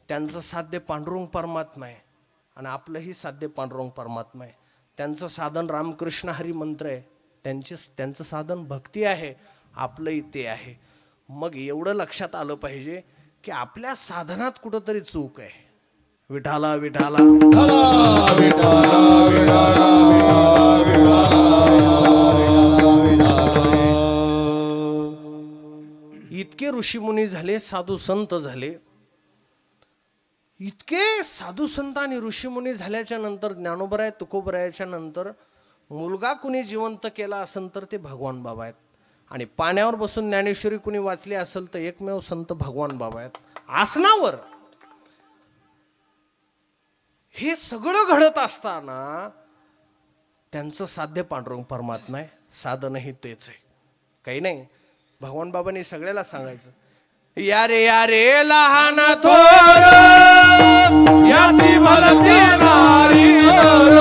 त्यांचं साध्य पांडुरंग परमात्मा आहे आणि आपलंही साध्य पांडुरंग परमात्मा आहे. त्यांचं साधन रामकृष्ण हरी मंत्र आहे, त्यांचं साधन भक्ती आहे, आपलंही ते आहे. मग एवढं लक्षात आलं पाहिजे की आपल्या साधनात कुठंतरी चूक आहे. विठाला विठाला इतके ऋषीमुनी झाले, साधू संत झाले. इतके साधू संत आणि ऋषीमुनी झाल्याच्या नंतर ज्ञानोबराय तुकोबरायाच्या नंतर मुलगा कुणी जिवंत केला असेल तर ते भगवान बाबा आहेत. आणि पाण्यावर बसून ज्ञानेश्वरी कुणी वाचली असेल तर एकमेव संत भगवान बाबा आहेत. आसनावर हे सगळं घडत असताना त्यांचं साध्य पांडुरंग परमात्मा आहे, साधनही तेच आहे. काही नाही, भगवान बाबांनी सगळ्याला सांगायचं, यारे लहान थोर याती भलती नारी नर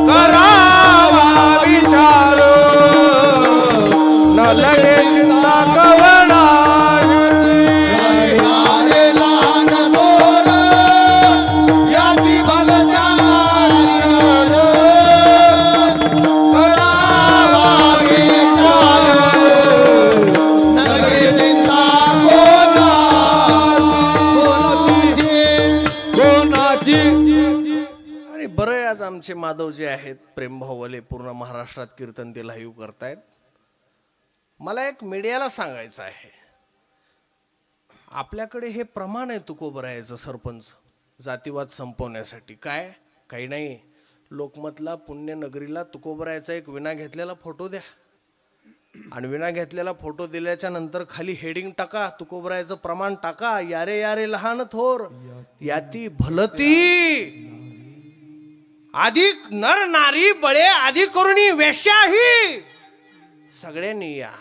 करावा विचार न लगे चिंता कवडा यारे लहान थोर याती भलत्या नारी करावा विचार नगे चिंता कोणाची आणि बरं आज आमचे माधव जे आहेत प्रेम भाऊले पूर्ण महाराष्ट्रात कीर्तन ते लाईव्ह करतायत. मला एक मीडियाला सांगायचं आहे, आपल्याकडे हे प्रमाण आहे तुकोबरायाचं सरपंच जातीवाद संपवण्यासाठी. काय काही नाही, लोकमतला पुण्यनगरीला तुकोबरायाचा एक विना घेतलेला फोटो द्या आणि विना घेतलेला फोटो दिल्याच्या नंतर खाली हेडिंग टाका, तुकोबरायाचं प्रमाण टाका, यारे लहान थोर याती भलती अधिक नर नारी बळे आधी करुणी वेश्याही सगळ्यांनी या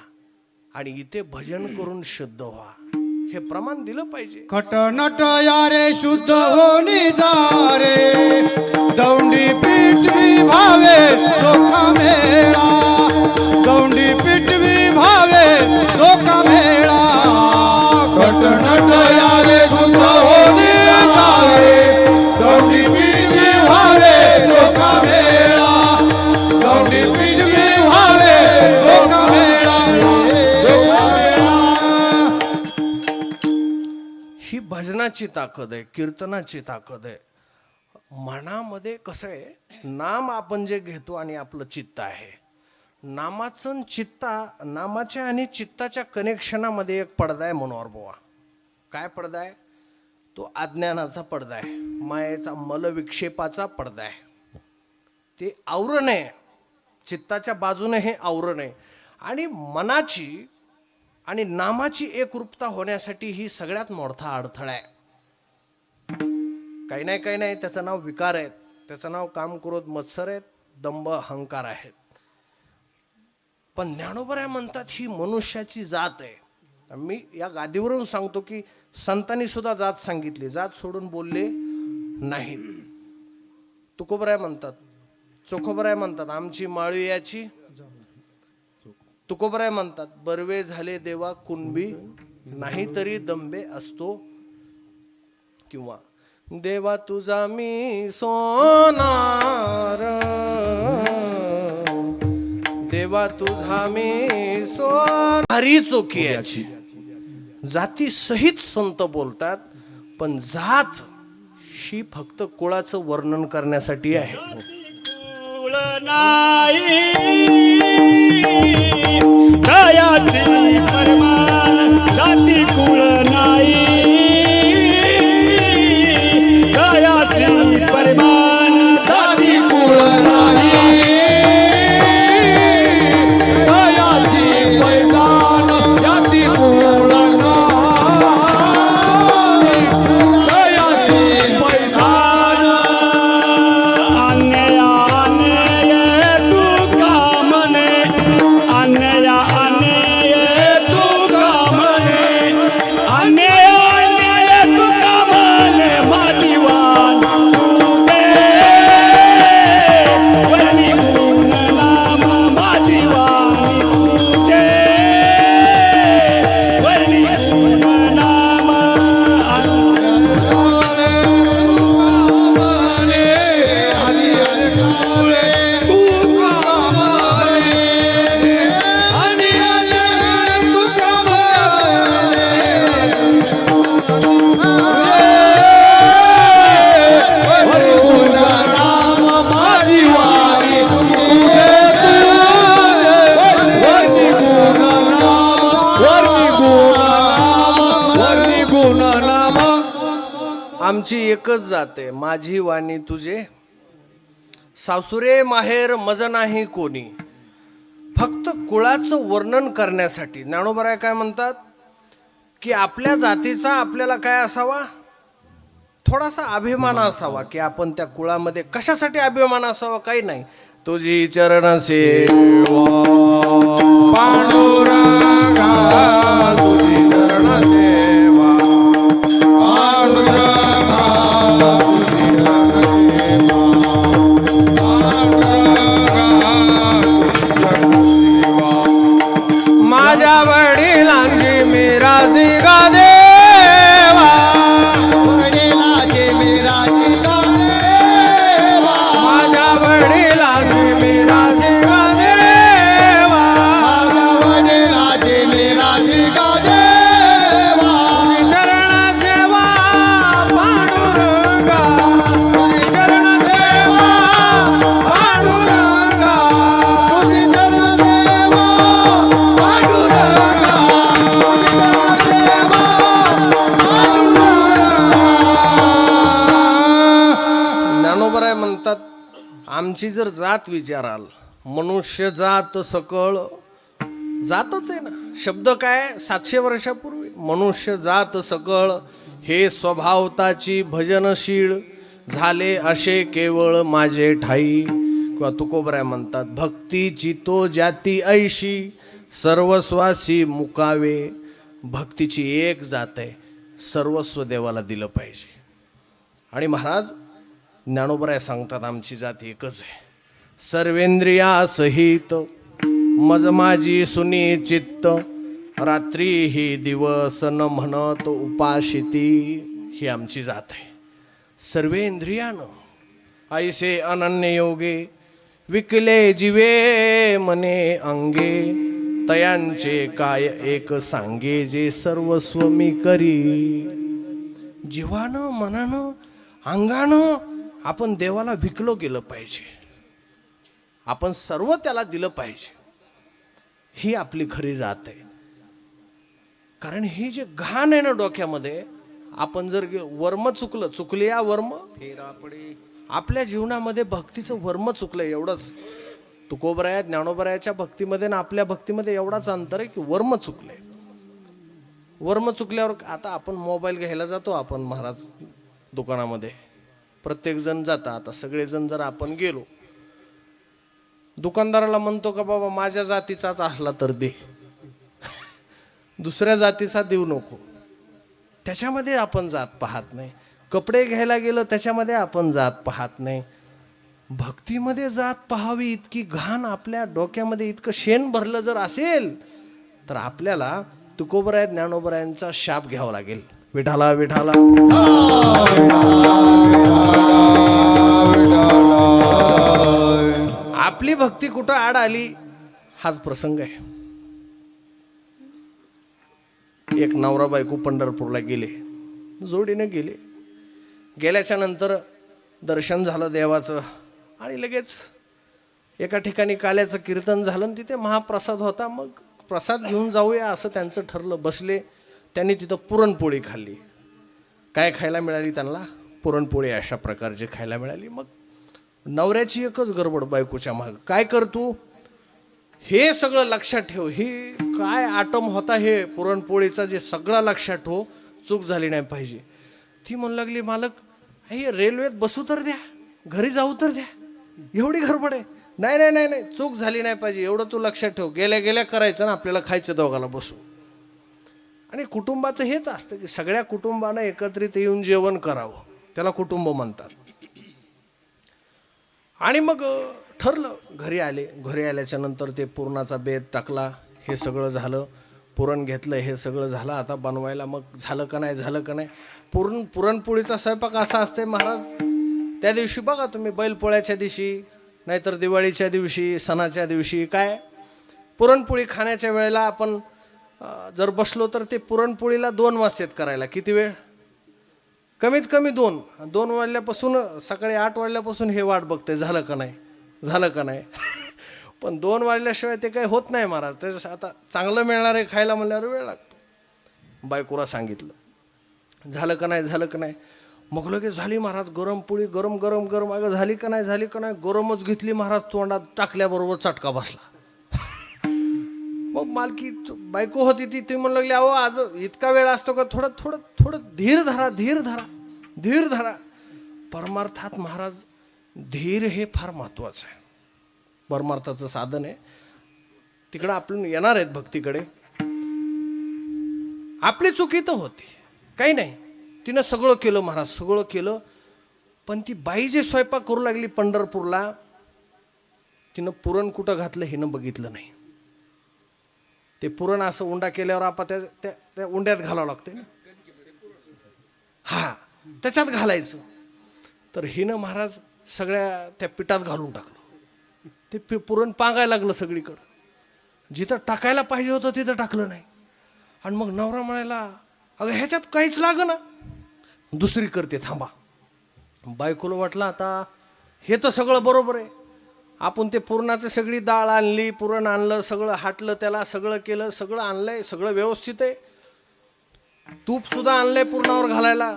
आणि इथे भजन करून शुद्ध व्हा, हे प्रमाण दिलं पाहिजे. खटनट यारे शुद्ध होनी जा रे दौंडी पिटवी भावे चोखा मेळा दौंडी पिटवी भावे चोखा मेळा खटनट यारे शुद्ध होनी जा रे दौंडी पिटवी भावे चोखा मेळा दौंडी पिटवी भावे चोखा मेळा ही भजनाची ताकद आहे, कीर्तनाची ताकद आहे. मनामध्ये कसं आहे, नाम आपण जे घेतो आणि आपलं चित्त आहे, नामाचं नामाच्या आणि चित्ताच्या कनेक्शनामध्ये एक पडदा आहे मनोहर बुवा. काय पडदा आहे तो? अज्ञानाचा पडदा आहे, मायेचा मलविक्षेपाचा पडदा आहे. ते आवरण आहे, चित्ताच्या बाजूने हे आवरण आहे. आणि मनाची आणि नामाची एकरूपता होण्यासाठी ही सगळ्यात मोठा अडथळा आहे. काही नाही त्याचं नाव विकार आहेत, त्याचं नाव काम क्रोध मत्सर आहेत, दंभ अहंकार आहेत. पण ज्ञानोबराय म्हणतात ही मनुष्याची जात आहे. मी या गादीवरून सांगतो की संतांनी सुद्धा जात सांगितली, जात सोडून बोलले नाहीत. तुकोबराय म्हणतात, चोखोबराय म्हणतात आमची माळी याची. तुकोबराय म्हणतात बर्वे झाले देवा कुणबी नाही तरी दंबे असतो. किंवा देवा तुझा मी सोनार देवा तुझा मी सोनारी चोखी याची. जाती सहित संत बोलतात, पण जात ही फक्त कुळाचं वर्णन करण्यासाठी आहे. कुळ नाही दयाची परमान जाती कुळ नाही दयाची परमान जाती कुळ नाही दयाची पैदान जाती कुळ दयाची पैदान अन्य तू कामने अन्य तू कामने अन्य तू कामने मादिवान तुझे वरनी गुण नाम मादिवान तुझे वरनी गुण नाम आमची एकच जाते माझी वाणी तुझे सासुरे माहेर मज नाही कोणी. फक्त कुळाचं वर्णन करण्यासाठी ज्ञानोबराय काय म्हणतात की आपल्या जातीचा आपल्याला काय असावा, थोडासा अभिमान असावा की आपण त्या कुळामध्ये. कशासाठी अभिमान असावा? काही नाही तुझी चरण सेवा पांडुरंगा तुझी चरण सेवा पांडुरंगा तुझी चरण सेवा पांडुरंगा तुझी चरण सेवा माझ्या वडिलांची मिरासी गा देवा वडिलाचे मिराजी का देवा माझ्या वडिलांची मिरासी गा देवा माझ्या वडिलाचे मिराजी का देवा चरण सेवा पांडुरंगा तुझी चरण सेवा पांडुरंगा तुझी चरण सेवा पांडुरंगा तुझी चरण सेवा ज्ञानोबराय म्हणतात आमची जर जात विचाराल मनुष्य जात सकळ जातच आहे ना शब्द काय 700 वर्षापूर्वी मनुष्य जात सकळ हे स्वभावताची भजनशील झाले असे केवळ माझे ठाई किंवा तुकोबराय म्हणतात भक्तीची तो जाती ऐशी सर्वस्वासी मुकावे भक्तीची एक जात आहे सर्वस्व देवाला दिलं पाहिजे आणि महाराज ज्ञानोबराय सांगतात आमची जात एकच आहे सर्वेंद्रिया सहित मज माझी सुनी चित्त रात्री ही दिवस न म्हणत उपाशिती ही आमची जात आहे सर्वेंद्रियानं ऐसे अनन्य योगे विकले जीवे मने अंगे तयांचे काय एक सांगे जे सर्वस्व मी करी जीवानं मनानं अंगानं आपण देवाला विकलो गेलं पाहिजे आपण सर्व त्याला दिलं पाहिजे ही आपली खरी जात आहे कारण ही जे घाण आहे ना डोक्यामध्ये आपण जर वर्म चुकले या वर्म आपल्या जीवनामध्ये भक्तीचं वर्म चुकलं एवढंच तुकोबराया ज्ञानोबरायाच्या भक्तीमध्ये ना आपल्या भक्तीमध्ये एवढाच अंतर आहे की वर्म चुकले वर्म चुकल्यावर आता आपण मोबाईल घ्यायला जातो आपण महाराज दुकानामध्ये प्रत्येक जण जाता आता सगळेजण जर आपण गेलो दुकानदाराला म्हणतो का बाबा माझ्या जातीचाच असला तर दे दुसऱ्या जातीचा देऊ नको त्याच्यामध्ये आपण जात पाहत नाही कपडे घ्यायला गेलो त्याच्यामध्ये आपण जात पाहत नाही भक्तीमध्ये जात पाहावी इतकी घाण आपल्या डोक्यामध्ये इतकं शेण भरलं जर असेल तर आपल्याला तुकोबराय ज्ञानोबरायांचा शाप घ्यावा लागेल विठाला विठाला आपली भक्ती कुठं आड आली हाच प्रसंग आहे एक नवरा बायको पंढरपूरला गेले जोडीने गेले गेल्याच्या नंतर दर्शन झालं देवाचं आणि लगेच एका ठिकाणी काल्याचं कीर्तन झालं आणि तिथे महाप्रसाद होता मग प्रसाद घेऊन जाऊया असं त्यांचं ठरलं बसले त्यांनी तिथं पुरणपोळी खाल्ली काय खायला मिळाली त्यांना पुरणपोळी अशा प्रकारची खायला मिळाली मग नवऱ्याची एकच गडबड बायकोच्या माग काय कर तू हे सगळं लक्षात ठेव ही काय आटम होता हे पुरणपोळीचा जे सगळं लक्षात ठेव चूक झाली नाही पाहिजे ती म्हणू लागली मालक हे रेल्वेत बसू तर द्या घरी जाऊ तर द्या एवढी गडबड आहे नाही नाही नाही नाही चूक झाली नाही पाहिजे एवढं तू लक्षात ठेव गेल्या गेल्या करायचं ना आपल्याला खायचं दोघाला बसू आणि कुटुंबाचं हेच असतं की सगळ्या कुटुंबानं एकत्रित येऊन जेवण करावं त्याला कुटुंब म्हणतात आणि मग ठरलं घरी आले घरी आल्याच्या नंतर ते पुरणाचा बेत टाकला हे सगळं झालं पुरण घेतलं हे सगळं झालं आता बनवायला मग झालं का नाही पुरणपोळीचा स्वयंपाक असा असते महाराज त्या दिवशी बघा तुम्ही बैलपोळ्याच्या दिवशी नाहीतर दिवाळीच्या दिवशी सणाच्या दिवशी काय पुरणपोळी खाण्याच्या वेळेला आपण जर बसलो तर ते पुरणपोळीला 2 वाजतात करायला किती वेळ कमीत कमी 2 वाजल्यापासून सकाळी 8 वाजल्यापासून हे वाट बघते झालं का नाही पण 2 वाजल्याशिवाय ते काही होत नाही महाराज त्याच्या आता चांगलं मिळणार आहे खायला म्हणल्यावर वेळ लागतो बायकोला सांगितलं झालं का नाही मग लगेच झाली महाराज गरम पोळी गरम अगं झाली का नाही गरमच घेतली महाराज तोंडात टाकल्याबरोबर चटका बसला मग मालकी बायको होती ती म्हणू लागली अहो आज इतका वेळ असतो का थोडं धीर धरा परमार्थात महाराज धीर हे फार महत्वाचं आहे परमार्थाचं साधन आहे. तिकडं आपण येणार आहेत भक्तीकडे. आपली चुकी तर होती, काही नाही, तिनं सगळं केलं महाराज, सगळं केलं. पण ती बाई जे स्वयंपाक करू लागली पंढरपूरला, तिनं पुरण कुठं घातलं हिनं बघितलं नाही. ते पुरण असं उंडा केल्यावर आपण त्या उंड्यात घालावं लागते ना, हा त्याच्यात घालायचं. तर हिनं महाराज सगळ्या त्या पिठात घालून टाकलं. ते पुरण पांगायला लागलं सगळीकडं. जिथं टाकायला पाहिजे होतं तिथं टाकलं नाही. आणि मग नवरा म्हणायला, अगं ह्याच्यात काहीच लागेना, दुसरी करते थांबा. बायकोला वाटलं आता हे तर सगळं बरोबर आहे, आपण ते पुरणाचं सगळी डाळ आणली, पुरण आणलं, सगळं हाटलं, त्याला सगळं केलं, सगळं आणलंय, सगळं व्यवस्थित आहे. तूपसुद्धा आणलंय पुरणावर घालायला,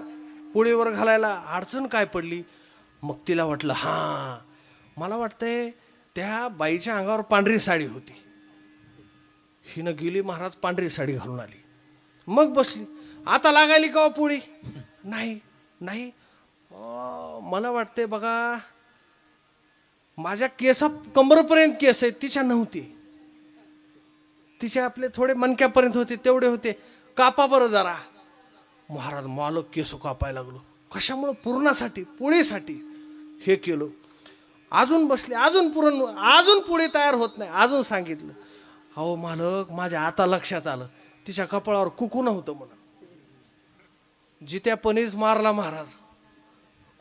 पोळीवर घालायला. अडचण काय पडली? मग तिला वाटलं, हां मला वाटतंय त्या बाईच्या अंगावर पांढरी साडी होती. हिनं गेली महाराज पांढरी साडी घालून आली. मग बसली. आता लागायली का पोळी? नाही नाही. मला वाटते बघा माझ्या केसा कंबरपर्यंत केस आहेत, तिच्या नव्हती. तिच्या आपले थोडे मणक्यापर्यंत होते, तेवढे होते. कापा बरं जरा. महाराज मालक केस कापायला लागलो. कशामुळं? पुरणासाठी, पोळीसाठी हे केलं. अजून बसले, अजून पुरण, अजून पोळी तयार होत नाही. अजून सांगितलं, अहो मालक माझ्या आता लक्षात आलं, तिच्या कपाळावर कुंकू नव्हतं म्हणून. जित्या पणीच मारला महाराज,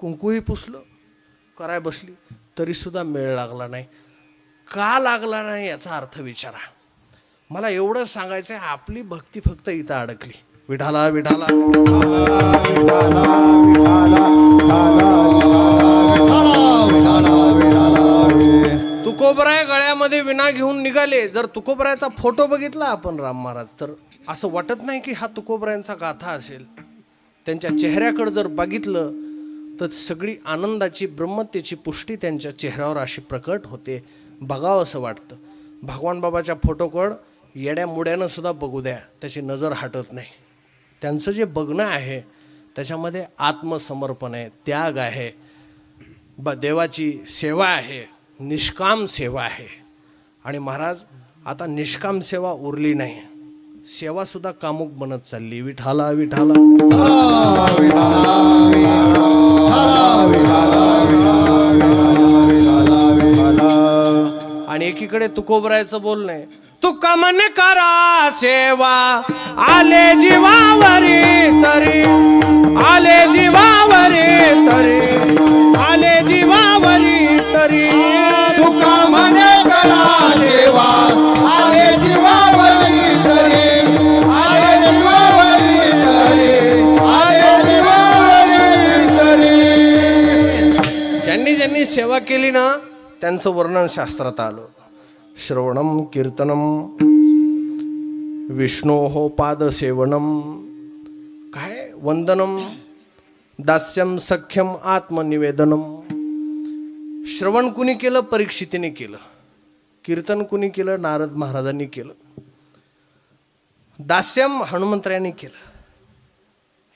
कुंकूही पुसलं, कराय बसली, तरी सुद्धा मेळ लागला नाही. का लागला नाही याचा अर्थ विचारा. मला एवढं सांगायचं आहे, आपली भक्ती फक्त इथं अडकली. विठाला विठाला तुकोबराय गळ्यामध्ये विणा घेऊन निघाले. जर तुकोबरायचा फोटो बघितला आपण राम महाराज, तर असं वाटत नाही की हा तुकोबरायांचा गाथा असेल. त्यांच्या चेहऱ्याकडे जर बघितलं तर सगळी आनंदाची, ब्रह्मतेची पुष्टी त्यांच्या चेहऱ्यावर अशी प्रकट होते. बघावं असं वाटतं. भगवान बाबाच्या फोटोकडं येड्या मुड्यानं सुद्धा बघू द्या, त्याची नजर हटत नाही. त्यांचं जे बघणं आहे त्याच्यामध्ये आत्मसमर्पण आहे, त्याग आहे, देवाची सेवा आहे, निष्काम सेवा आहे. आणि महाराज आता निष्काम सेवा उरली नाही, सेवा सुद्धा कामुक बनत चालली. विठाला विठाला आणि एकीकडे तुकोबरायचं बोलणं आहे, तुका मन करा सेवा आले जीवावरी तरी, आले जीवावरी तरी, आले जीवावरी तरी. तुका म्हणे करा सेवा आले जीवावरी तरी, आले जीवावरी तरी, आले जीवावरी तरी. ज्यांनी सेवा केली ना त्यांचं वर्णन शास्त्रात आलं. श्रवणम कीर्तनम विष्णोः पादसेवनम, काय वंदनम दास्यम सख्यम आत्मनिवेदनम. श्रवण कुणी केलं? परीक्षितीने केलं. कीर्तन कुणी केलं? नारद महाराजांनी केलं. दास्यम हनुमंतरायांनी केलं.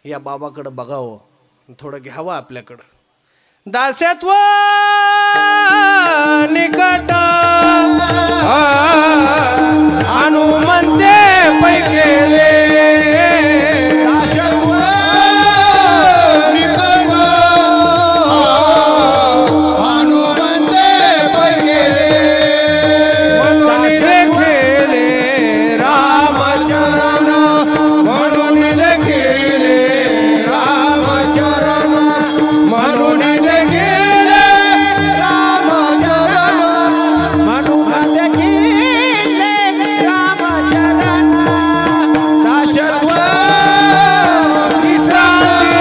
या बाबाकडं बघावं, थोडं घ्यावं आपल्याकडं. दास्यत्व निकट हनुमंते पैकेले, दास्यत्व निकट हनुमंते पैकेले. म्हणून देखिले रामचरण, म्हणून देखिले रामचरण, म्हणून देखिले रामचरण, म्हणून देखिले रामचरण. दास्यत्व विश्रांती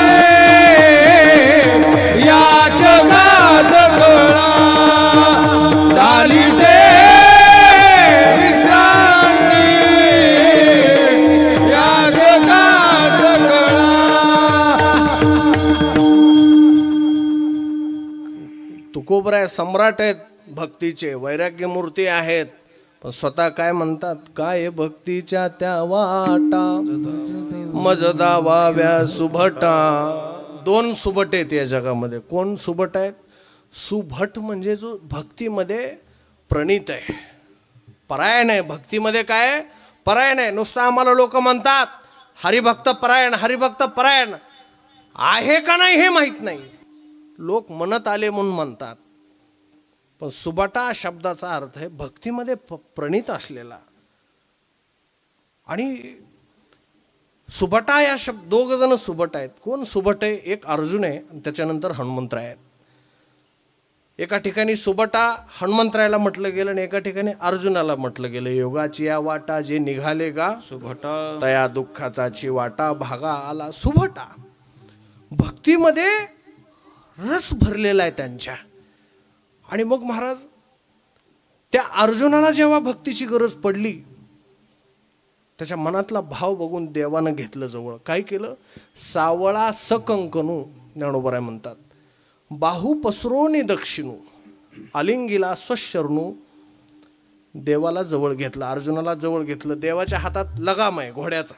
या जगात कळा झाली ते, विश्रांती या जगात कळा. तुकोबराय सम्राट आहेत भक्तीचे, वैराग्य मूर्ती आहेत. पण स्वतः काय म्हणतात? काय भक्तीच्या त्या वाटा मज दावाव्या सुभटा. दोन सुभट आहेत या जगामध्ये. कोण सुभट आहेत? सुभट म्हणजे जो भक्तीमध्ये प्रणित आहे, परायण आहे. भक्तीमध्ये काय आहे? परायण आहे. नुसतं आम्हाला लोक म्हणतात हरिभक्त परायण, हरिभक्त परायण आहे का नाही हे माहीत नाही. लोक म्हणत आले म्हणून म्हणतात, पण सुबाटा शब्दाचा अर्थ आहे भक्तीमध्ये प्रणित असलेला. आणि सुबटा या शब्द, दोघ जण सुबट आहेत. कोण सुबट आहे? एक अर्जुन आहे आणि त्याच्यानंतर हनुमंतराय आहेत. एका ठिकाणी सुबटा हनुमंतरायला म्हटलं गेलं आणि एका ठिकाणी अर्जुनाला म्हटलं गेलं. योगाची या वाटा जे निघाले गा सुभटा तया दुःखाचाची वाटा भागा आला सुभटा. भक्तीमध्ये रस भरलेला आहे त्यांच्या. आणि मग महाराज त्या अर्जुनाला जेव्हा भक्तीची गरज पडली, त्याच्या मनातला भाव बघून देवानं घेतलं जवळ. काय केलं? सावळा सकंकनू ज्ञानोबराय म्हणतात, बाहू पसरोनी दक्षिणू आलिंगीला स्वशरणू. देवाला जवळ घेतलं, अर्जुनाला जवळ घेतलं. देवाच्या हातात लगाम आहे घोड्याचा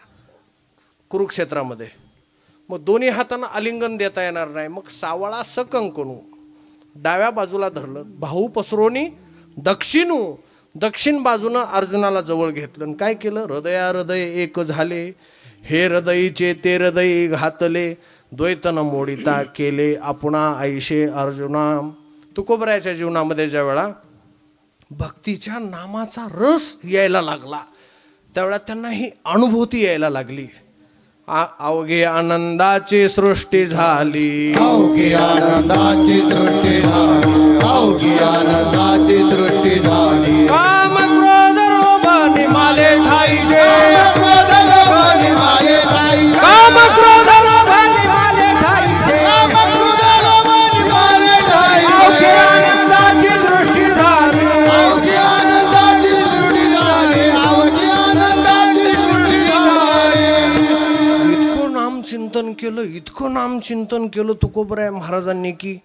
कुरुक्षेत्रामध्ये. मग दोन्ही हातांना आलिंगन देता येणार नाही. मग सावळा सकंकनू डाव्या बाजूला धरलं, बाहू पसरोनी दक्षिणू दक्षिण बाजूनं अर्जुनाला जवळ घेतलं. आणि काय केलं? हृदया हृदय एक झाले, हे हृदयीचे ते हृदयी घातले, द्वैतन मोडिता केले आपणा ऐशे अर्जुना. तुकोबरायाच्या जीवनामध्ये ज्या वेळा भक्तीच्या नामाचा रस यायला लागला, त्यावेळा त्यांना ही अनुभूती यायला लागली. अवघे आनंदाची सृष्टी झाली, अवघी आनंदाची सृष्टी झाली, अवघी आनंदाची सृष्टी झाली. काम क्रोध लोभ निमाले ठाईचे, क्रोध लोभ निमाले ठाईचे, काम क्रोध लोभ निमाले ठाईचे, काम क्रोध लोभ निमाले ठाईचे. अवघे आनंदाची सृष्टी झाली, अवघी आनंदाची सृष्टी झाली, अवघी आनंदाची सृष्टी झाली. इतकं नामचिंतन केलं, इतकं नामचिंतन केलं तुकोबराय महाराजांनी की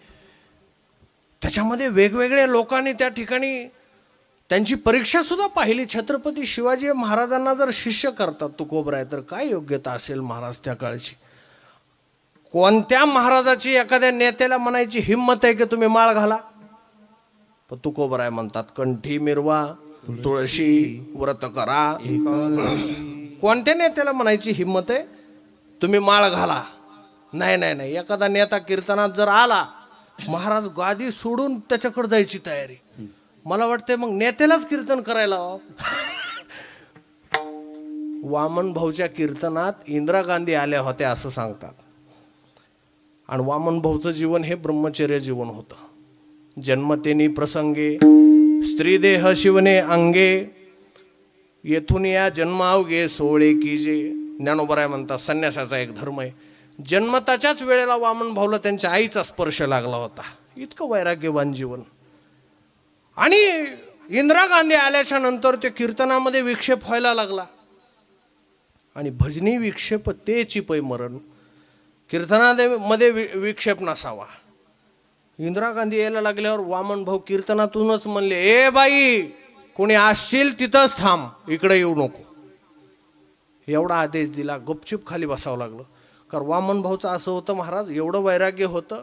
त्याच्यामध्ये वेगवेगळ्या लोकांनी त्या ठिकाणी त्यांची परीक्षा सुद्धा पाहिली. छत्रपती शिवाजी महाराजांना जर शिष्य करतात तुकोबराय, तर काय योग्यता असेल महाराज त्या काळची. कोणत्या महाराजाची एखाद्या नेत्याला म्हणायची हिंमत आहे की तुम्ही माळ घाला? पण तुकोबराय म्हणतात कंठी मिरवा, तुळशी व्रत करा. कोणत्या नेत्याला म्हणायची हिंमत आहे तुम्ही माळ घाला? नाही नाही नाही. एखादा नेता कीर्तनात जर आला, महाराज गादी सोडून त्याच्याकडे जायची तयारी. मला वाटतंय मग नेत्यालाच कीर्तन करायला हवं. वामन भाऊच्या कीर्तनात इंदिरा गांधी आल्या होत्या असं सांगतात. आणि वामन भाऊचं जीवन हे ब्रह्मचर्य जीवन होतं. जन्मतेनी प्रसंगे स्त्री देह शिवने अंगे, येथून या जन्मावगे सोळे कीजे. ज्ञानोबराय म्हणतात संन्यासाचा एक धर्म आहे. जन्मताच्याच वेळेला वामन भाऊला त्यांच्या आईचा स्पर्श लागला होता. इतकं वैराग्यवान जीवन. आणि इंदिरा गांधी आल्याच्या नंतर ते कीर्तनामध्ये विक्षेप व्हायला लागला. आणि भजनी विक्षेप तेची पै मरण, कीर्तनामध्ये विक्षेप नसावा. इंदिरा गांधी यायला लागल्यावर वामन भाऊ कीर्तनातूनच म्हणले, ए बाई कोणी असशील तिथंच थांब, इकडे येऊ नको. एवढा आदेश दिला. गपचूप खाली बसावं लागलं. कारण वामन भाऊचं असं होतं महाराज, एवढं वैराग्य होतं.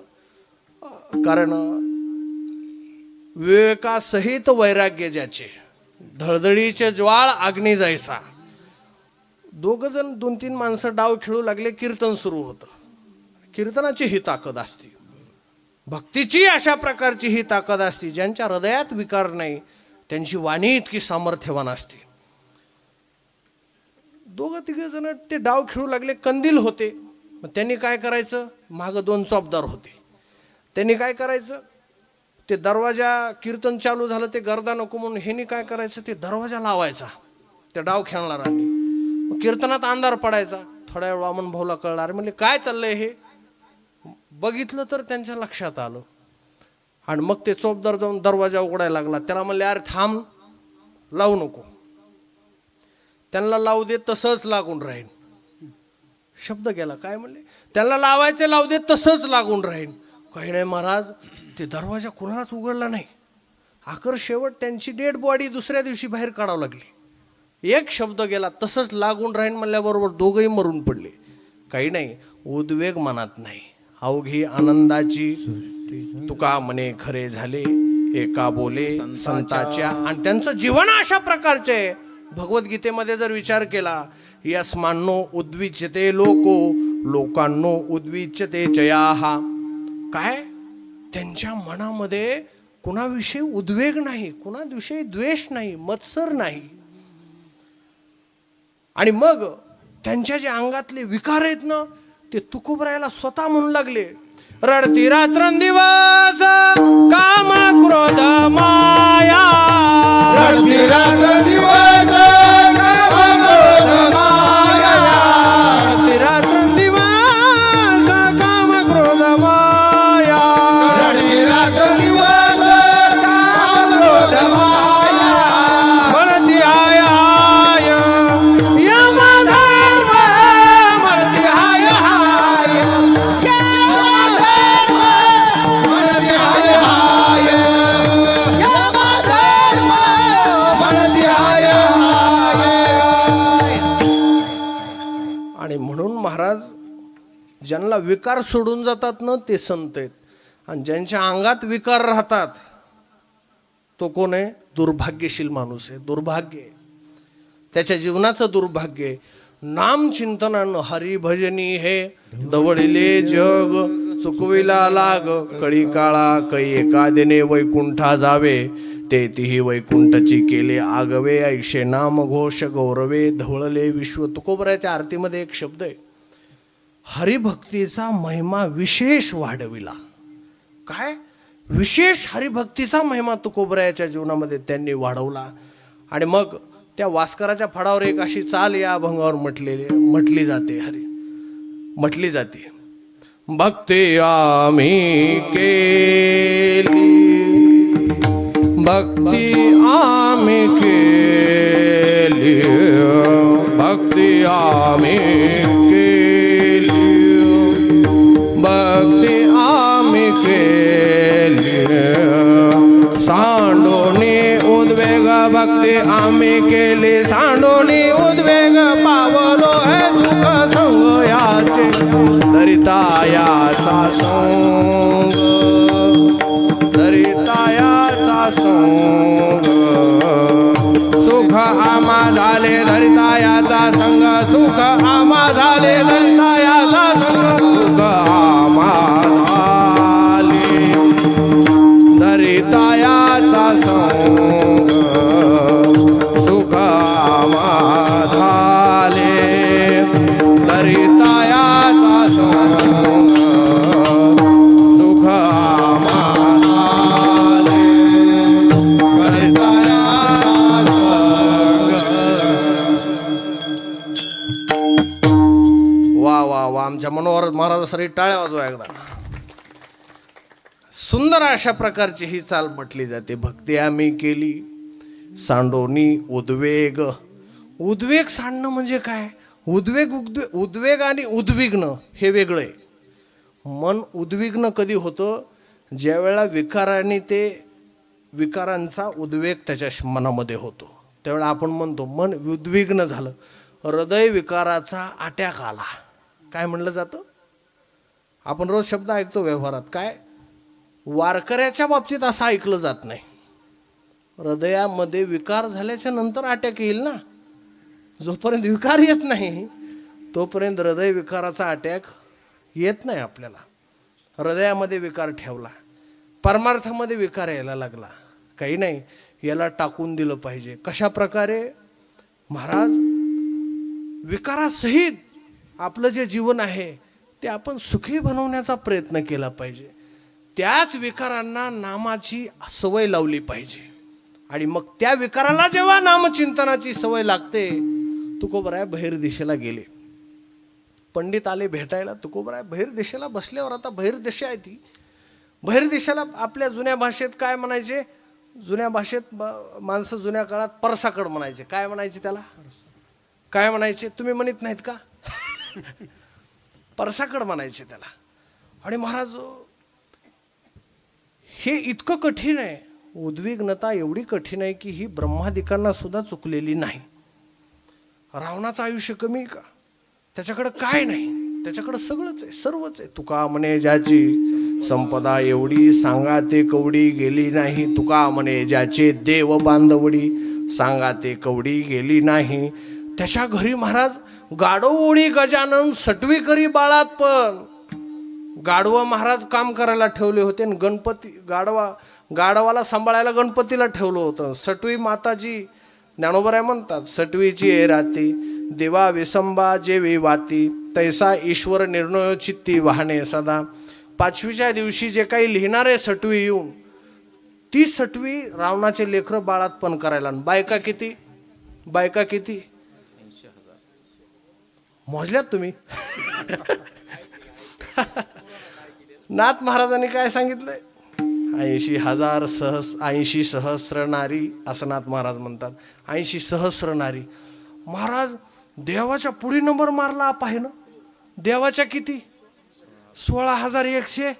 कारण विवेकासहित वैराग्य ज्याचे, धडधडीचे ज्वाळ अग्नी जायचा. दोघं जण 2-3 माणसं डाव खेळू लागले. कीर्तन सुरू होतं. कीर्तनाची ही ताकद असते, भक्तीची अशा प्रकारची ही ताकद असते. ज्यांच्या हृदयात विकार नाही त्यांची वाणी इतकी सामर्थ्यवान असते. 2-3 जण ते डाव खेळू लागले. कंदील होते. मग त्यांनी काय करायचं? मागं 2 चौपदार होते. त्यांनी काय करायचं? ते दरवाजा, कीर्तन चालू झालं ते गर्दा नको म्हणून ह्यांनी काय करायचं? ते दरवाजा लावायचा त्या डाव खेळणारांनी. मग कीर्तनात अंधार पडायचा. थोड्या वेळ वामन भाऊला कळणार, म्हणले काय चाललंय हे. बघितलं तर त्यांच्या लक्षात आलं. आणि मग ते चोपदार जाऊन दरवाजा उघडायला लागला. त्याला म्हणले अरे थांब, लावू नको. त्यांना लावू दे तसंच लागून राहील. शब्द गेला. काय म्हणले? त्यांना लावायचे लावू दे तसंच लागून राहील. काही नाही महाराज, ते दरवाजा कोणालाच उघडला नाही. आखर शेवट त्यांची डेड बॉडी दुसऱ्या दिवशी बाहेर काढावं लागली. एक शब्द गेला तसंच लागून राहील म्हणल्याबरोबर दोघंही मरून पडले. काही नाही, उद्वेग मनात नाही. अवघी आनंदाची तुका म्हणे खरे झाले, एका बोले संताच्या. आणि त्यांचं जीवन अशा प्रकारचे आहे. भगवद्गीतेमध्ये जर विचार केला, यस्मान्नो उद्विच्यते लोको लोकांनो उद्विच्यते जयाहा. काय त्यांच्या मनामध्ये कुणाविषयी उद्वेग नाही, कुणाविषयी द्वेष नाही, मत्सर नाही. आणि मग त्यांच्या जे अंगातले विकार आहेत ना, ते तुकोबरायला स्वतः म्हणू लागले, रडती रात्रंदिवस काम क्रोध माया. रडती रात्रंदिवस काम क्रोध माया. रडती रात्रंदिवस काम क्रोध माया. रडती रात्रंदिवस काम क्रोध माया. म्हणती हाय हाय यमधर्म, म्हणती हाय हाय यमधर्म म्हणती हाय हाय. यमधर्म म्हणती हाय हाय. आणि म्हणून महाराज ज्यांना विकार सोडून जातात ना, ते संत आहेत. आणि ज्यांच्या अंगात विकार राहतात तो कोण आहे? दुर्भाग्यशील माणूस आहे. दुर्भाग्य आहे, त्याच्या जीवनाचं दुर्भाग्य आहे. नाम चिंतनानं हरिभजनी हे दवडिले जग चुकविला लाग. कळी काळा कै एकादिने वैकुंठा जावे. ते तिही वैकुंठची केले आगवे. ऐशे नाम घोष गौरवे धवळले विश्व. तुकोबराच्या आरतीमध्ये एक शब्द आहे, हरिभक्तीचा महिमा विशेष वाढविला. काय विशेष हरिभक्तीचा महिमा तुकोबरायाच्या जीवनामध्ये त्यांनी वाढवला. आणि मग त्या वास्कराच्या फडावर एक अशी चाल या अभंगावर म्हटली जाते. भक्ती आम्ही केली, भक्ती आम्ही केली, भक्ती आम्ही केली, भक्ती आम्ही केली. सांडोनी उद्वेग भक्ती आम्ही केली, सांडोनी उद्वेग पावलो हे सुख संग याचे. दरितायाचा संग, दरितायाचा संग, सुख आम्हा झाले दरितायाचा संग. सुख आम्हा झाले दरितायाचा संग. सुख आम्हा झाले दरितायाचा संग. सुख आम्हा झाले दरितायाचा संग. सुख आम्हा झाले दरितायाचा संग. वा वा वा, आमच्या मनोहर महाराजासाठी टाळ्या वाजवा एकदा. सुंदर अशा प्रकारची ही चाल म्हटली जाते. भक्ती आम्ही केली, सांडोनी उद्वेग. उद्वेग सांडणं म्हणजे काय? उद्वेग आणि उद्विग्न हे वेगळं आहे. मन उद्विग्न कधी होतं? ज्या वेळेला विकारांचा उद्वेग त्याच्या मनामध्ये होतो, त्यावेळेला आपण म्हणतो मन उद्विग्न झालं. हृदय विकाराचा अटॅक आला. काय म्हणलं जातं? आपण रोज शब्द ऐकतो व्यवहारात. काय? वारकऱ्याच्या बाबतीत असं ऐकलं जात नाही. हृदयामध्ये विकार झाल्याच्या नंतर अटॅक येईल ना. जोपर्यंत विकार येत नाही तोपर्यंत हृदय विकाराचा अटॅक येत नाही आपल्याला. हृदयामध्ये विकार ठेवला, परमार्थामध्ये विकार यायला लागला, काही नाही, याला टाकून दिलं पाहिजे. कशा प्रकारे? महाराज विकारासहित आपलं जे जीवन आहे ते आपण सुखी बनवण्याचा प्रयत्न केला पाहिजे. त्याच विकारांना नामाची सवय लावली पाहिजे. आणि मग त्या विकाराला जेव्हा नामचिंतनाची सवय लागते, तुकोबराय बहिर्दिशेला गेले. पंडित आले भेटायला. तुकोबराय बहिर्दिशेला बसल्यावर, आता बहिर्दिशा आहे ती, बहिर्दिशेला आपल्या जुन्या भाषेत काय म्हणायचे? जुन्या भाषेत माणसं जुन्या काळात परसाकड म्हणायचे. काय म्हणायचे त्याला? काय म्हणायचे? तुम्ही म्हणत नाहीत का? परसाकड म्हणायचे त्याला. आणि महाराज हे इतकं कठीण आहे, उद्विग्नता एवढी कठीण आहे की ही ब्रह्मादिकांना सुद्धा चुकलेली नाही. रावणाचं आयुष्य कमी का? त्याच्याकडे काय नाही, त्याच्याकडे सगळंच आहे, सर्वच आहे. तुका म्हणे ज्याची संपदा एवढी, सांगा ते कवडी गेली नाही. तुका म्हणे ज्याचे देव बांधवडी, सांगा ते कवडी गेली नाही. त्याच्या घरी महाराज गाडोवडी गजानन सटवी करी बाळात, पण गाढवा महाराज काम करायला ठेवले होते आणि गणपती गाढवाला सांभाळायला गणपतीला ठेवलं होतं. सटवी माताजी ज्ञानोबराय म्हणतात, सटवीची ए राती देवा विसंबा जेवी वाती, तैसा ईश्वर निर्णय चित्ती वाहने सदा. पाचवीच्या दिवशी जे काही लिहिणारे सटवी येऊन ती सटवी रावणाचे लेकरं बाळात पण करायला. बायका किती मोजल्यात तुम्ही? नाथ महाराजांनी काय सांगितलंय? 80 सहस्र नारी, असं नाथ महाराज म्हणतात. 80 सहस्र नारी. महाराज देवाच्या पुढे नंबर मारला आहे ना. देवाच्या किती? 16,100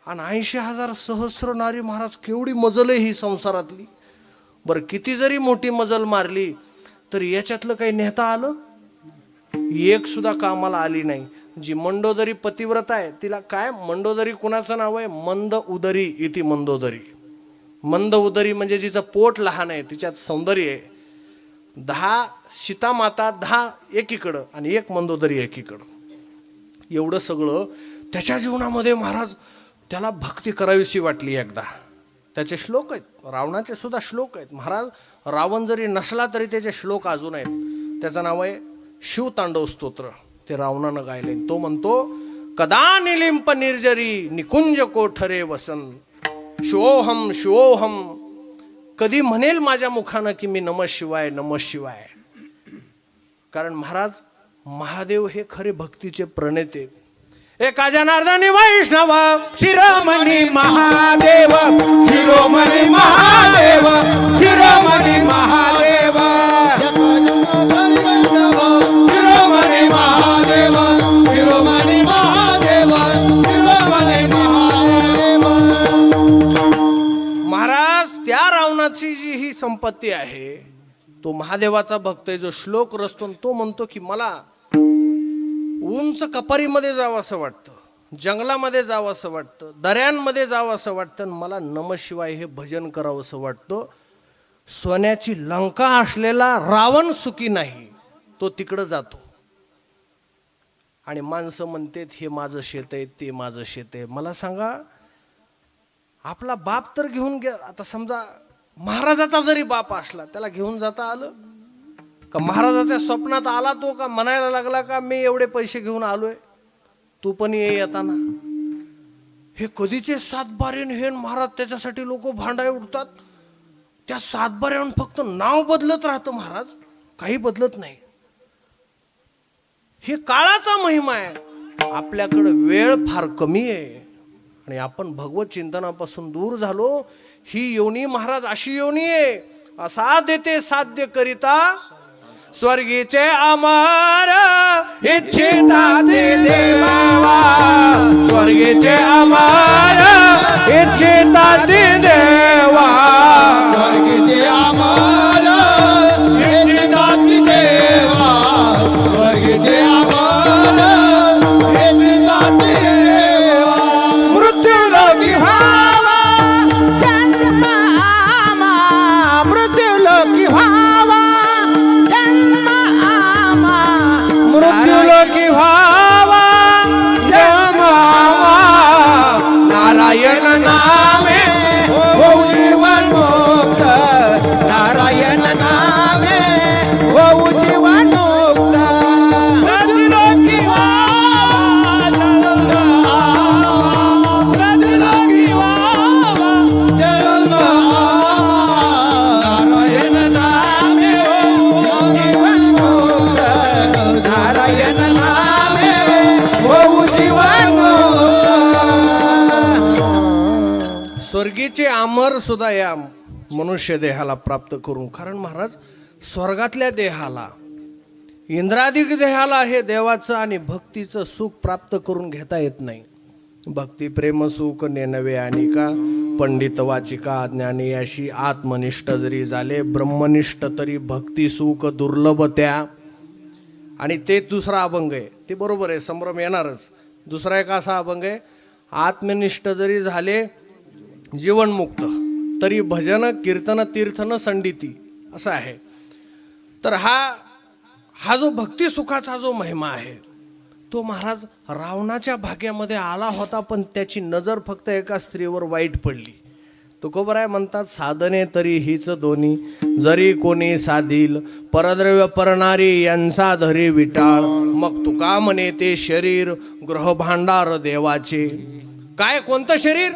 आणि 80,000 सहस्र नारी. महाराज केवढी मजल आहे ही संसारातली. बरं किती जरी मोठी मजल मारली तरी याच्यातलं काही नेता आलं? एक सुद्धा कामाला आली नाही. जी मंडोदरी पतिव्रता आहे तिला काय, मंडोदरी कुणाचं नाव आहे? मंद उदरी इति मंदोदरी. मंद उदरी म्हणजे जिचं पोट लहान आहे, तिच्यात सौंदर्य आहे. 10 सीतामाता 10 एकीकडं आणि 1 मंदोदरी एकीकडं. एवढं सगळं त्याच्या जीवनामध्ये महाराज त्याला भक्ती करावीशी वाटली एकदा. त्याचे श्लोक आहेत, रावणाचे सुद्धा श्लोक आहेत. महाराज रावण जरी नसला तरी त्याचे श्लोक अजून आहेत. त्याचं नाव आहे शिवतांडव स्तोत्र. ते रावणानं गायले. तो म्हणतो, कदा निलिंप निर्जरी निकुंज कोठरे वसन, शिवोहम शिवोहम. कधी म्हणेल माझ्या मुखानं की मी नमः शिवाय नमः शिवाय. कारण महाराज महादेव हे खरे भक्तीचे प्रणेते. एका जनार्दनी वैष्णव शिरोमणी महादेव, शिरोमणी महादेव, शिरोमणी महादेव, शिरोमणी महादेव, शिरोमणी महादेव, शिरोमणी महादेव. महाराज त्या रावणाची जी ही संपत्ती आहे, तो महादेवाचा भक्त आहे. जो श्लोक रचतो तो म्हणतो की मला उंच कपारीमध्ये जावं असं वाटतं, जंगलामध्ये जावं असं वाटतं, दऱ्यांमध्ये जावं असं वाटतं, मला नमः शिवाय हे भजन करावं असं वाटतं. सोन्याची लंका असलेला रावण सुखी नाही, तो तिकडं जातो. आणि माणसं म्हणतात हे माझं शेत आहे, ते माझं शेत आहे. मला सांगा, आपला बाप तर घेऊन गे. आता समजा महाराजाचा जरी बाप असला, त्याला घेऊन जाता आलं का? महाराजाच्या स्वप्नात आला तो का म्हणायला लागला का मी एवढे पैसे घेऊन आलोय, तू पण ये येताना? हे कधीचे 7 बारे हे महाराज, त्याच्यासाठी लोक भांडाय उठतात. त्या 7 बाऱ्याहून फक्त नाव बदलत राहतं महाराज, काही बदलत नाही. हे काळाचा महिमा आहे. आपल्याकडे वेळ फार कमी आहे आणि आपण भगवत चिंतनापासून दूर झालो. ही योनी महाराज अशी योनी आहे, असा देते साध्य करिता स्वर्गीचे अमर इच्छिता ते देवा, स्वर्गीचे अमर इच्छिता ते देवा, स्वर्गीचे अमर इच्छिता ते देवा, स्वर्गीचे अमर इच्छिता ते देवा. मृत्यूलोकी व्हावा जन्म आमा, मृत्यूलोकी व्हावा जन्म आमा, मृत्यूलोकी व्हावा जन्म आमा. नारायण नामे होऊ जीवन मुक्त, नारायण नामे होऊ जीवन मुक्त. मृत्यूलोकी व्हावा जन्म आमा, मृत्यूलोकी व्हावा जन्म नारायण नामे होऊ जीवन मुक्त, नारायण नामे होऊ जीवन मुक्त. स्वर्गीचे अमर सुद्धा या मनुष्य देहाला प्राप्त करून. कारण महाराज स्वर्गातल्या देहाला, इंद्रादिक देहाला हे देवाचं आणि भक्तीचं सुख प्राप्त करून घेता येत नाही. भक्ती प्रेम सुख नेनवे आणि का पंडित वाचिका ज्ञानी अशी आत्मनिष्ठ जरी झाले ब्रह्मनिष्ठ तरी भक्ती सुख दुर्लभ त्या. आणि ते दुसरा अभंग आहे, ते बरोबर आहे, संभ्रम येणारच. दुसरा एक असा अभंग आहे, आत्मनिष्ठ जरी झाले जीवनमुक्त तरी भजन कीर्तन तीर्थ न संडिती, असं आहे. तर हा जो भक्ती सुखाचा जो महिमा आहे तो महाराज रावणाच्या भाग्यामध्ये आला होता, पण त्याची नजर फक्त एका स्त्रीवर वाईट पडली. तुकोबराय म्हणतात, साधने तरी हीच दोन्ही, जरी कोणी साधील परद्रव्य परणारी यांचा धरी विटाळ. मग तुका म्हणे ते शरीर ग्रह भांडार देवाचे. काय, कोणतं शरीर?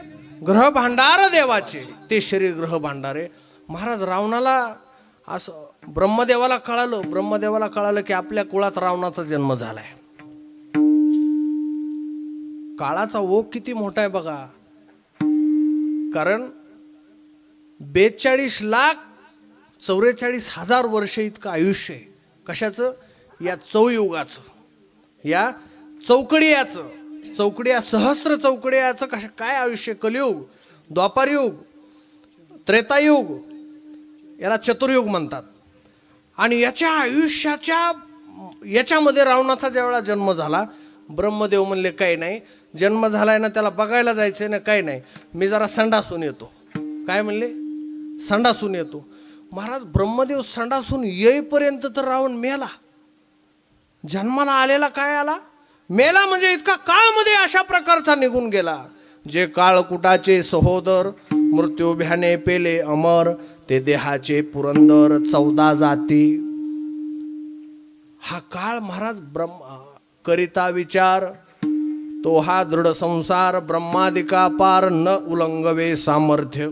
ग्रह भांडार देवाचे, ते शरीर ग्रह भांडार आहे. महाराज रावणाला असं ब्रह्मदेवाला कळालं की आपल्या कुळात रावणाचा जन्म झालाय. काळाचा ओघ किती मोठा आहे बघा. कारण 42,44,000 वर्ष इतकं आयुष्य आहे. कशाचं? या चौयुगाचं, या चौकड्या सहस्त्र चौकड्याचं काय आयुष्य. कलियुग, द्वापारयुग, त्रेतायुग, याला चतुर्युग म्हणतात. आणि याच्या याच्यामध्ये रावणाचा ज्यावेळा जन्म झाला, ब्रह्मदेव म्हणले काही नाही, जन्म झालाय ना त्याला बघायला जायचंय ना, काही नाही, मी जरा संडासून येतो. काय म्हणले? संडासून येतो. महाराज ब्रह्मदेव संडासून येईपर्यंत तर रावण मेला. जन्माला आलेला काय आला? मेला. म्हणजे इतका काळमध्ये अशा प्रकारचा निघून गेला. जे काळकुटाचे सहोदर मृत्यू भ्याने पेले अमर, ते देहाचे पुरंदर 14 जाती. हा काळ महाराज करिता विचार, तो हा दृढ संसार ब्रह्मादिका पार न उल्लंघवे सामर्थ्य.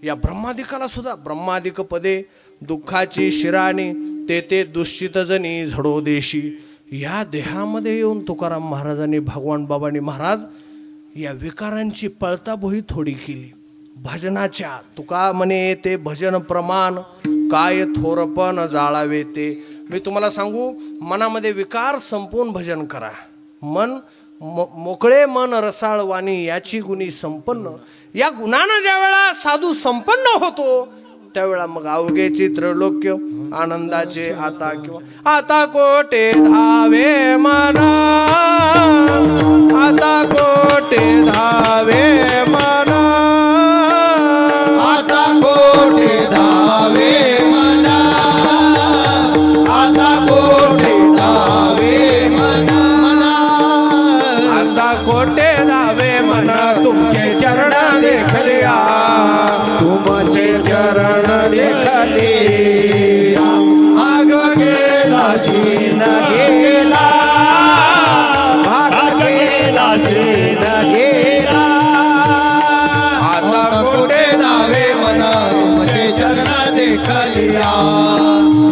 या ब्रह्मादिकाला सुद्धा ब्रह्मादिक पदे दुःखाची शिराणी, ते दुश्चित जनी झडो देशी. या देहामध्ये येऊन तुकाराम महाराजांनी, भगवान बाबांनी महाराज या विकारांची पळताबोही थोडी केली. भजनाच्या तुका म्हणे ते भजन प्रमाण, काय थोरपण जाळावे ते. मी तुम्हाला सांगू, मनामध्ये विकार संपवून भजन करा. मन मोकळे मन रसाळ वाणी याची गुणी संपन्न. या गुणानं ज्या वेळा साधू संपन्न होतो त्यावेळा मग अवघे चित्रलोक्य आनंदाचे आता कोटे धावे मना, आता कोटे धावे मना, आता कोठे धावे मना, आता कोठे धावे मना, आता कोटे धावे मना, तुमचे चरण देखलिया, तुमचे चरण देखले. आग गेला शीन गेला, भाग गेला शीन गेला. आता कोठे धावे मना, तुमचे चरण देखलिया,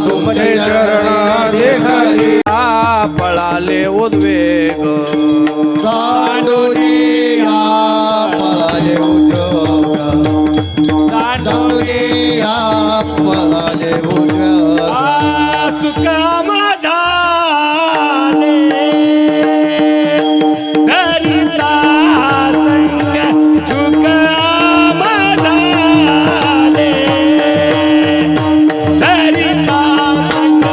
तुमचे चरण देखलिया. पळाले उद्वेग दांडोलिया पळाले उद्योग, दांडोलिया पळाले उद्योग. सुकाम झाले धरिता संग, सुकाम झाले धरिता संग,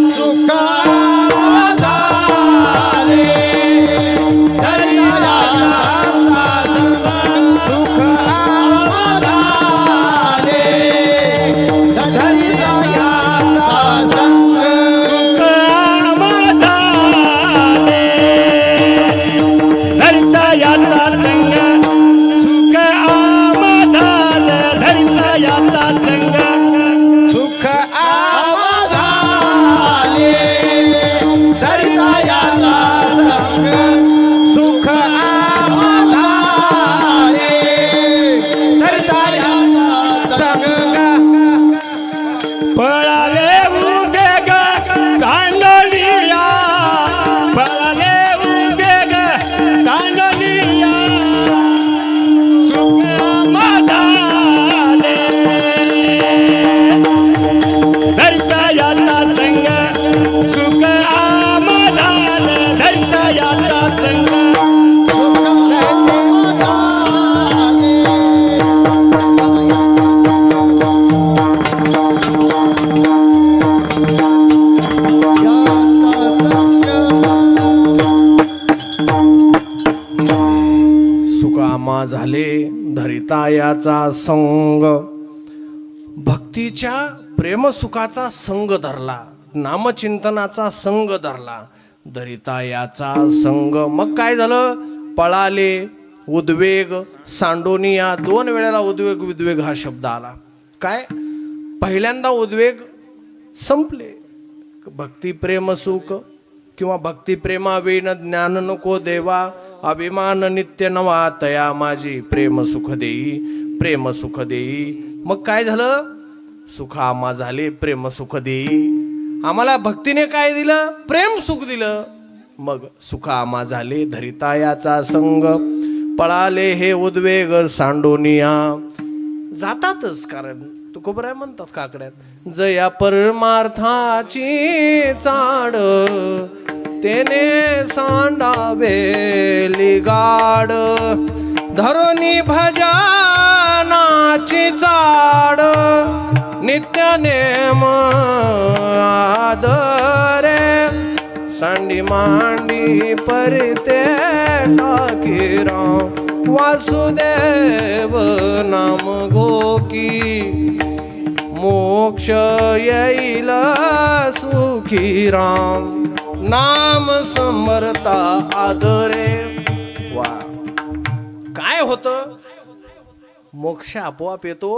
सुकाम झाले धरिता संग, सुकाम झाले धरिता संग. सुकाम झाले धरिता याचा संग, सुकाम झाले धरिता याचा संग. सुख आवाजाले धरिता याचा संग, सुख आवाजाले धरिता याचा संग. पळाले उदे ग सांडलिया, पळाले उदे ग सांडलिया, सुकाम झाले धरिता याचा संग, सुकाम झाले धरिता याचा संग. आम्हा झाले धरिता याचा संग. भक्तीच्या प्रेमसुखाचा संग धरला, नामचिंतनाचा संग धरला, धरिता याचा संग. मग काय झालं? पळाले उद्वेग सांडोनिया. 2 वेळेला उद्वेग विद्वेग हा शब्द आला. काय? पहिल्यांदा उद्वेग संपले, भक्ती प्रेम सुख किंवा भक्ती प्रेमाविण ज्ञान नको देवा, अभिमान नित्य नवा तया माझी प्रेम सुख देई, प्रेम सुख देई. मग काय झालं? सुख आम्हा झाले प्रेम सुख देई. आम्हाला भक्तीने काय दिलं? प्रेम सुख दिलं. मग सुख आम्हा झाले धरिता याचा संग. पळाले हे उद्वेग सांडोनिया. जातातच, कारण तुकोबराय म्हणतात काकड्यात, जया परमार्थाची चाड तेने सांडावे लिगाड, धरुनी भजनाची चाड नित्य नेम आदरे, सांडी मांडी परते टाकीरा, वासुदेव नाम घोकी, मोक्ष येईल सुखी राम, नाम समर्था आदरे. वा, काय होतं? मोक्ष आपोआप येतो.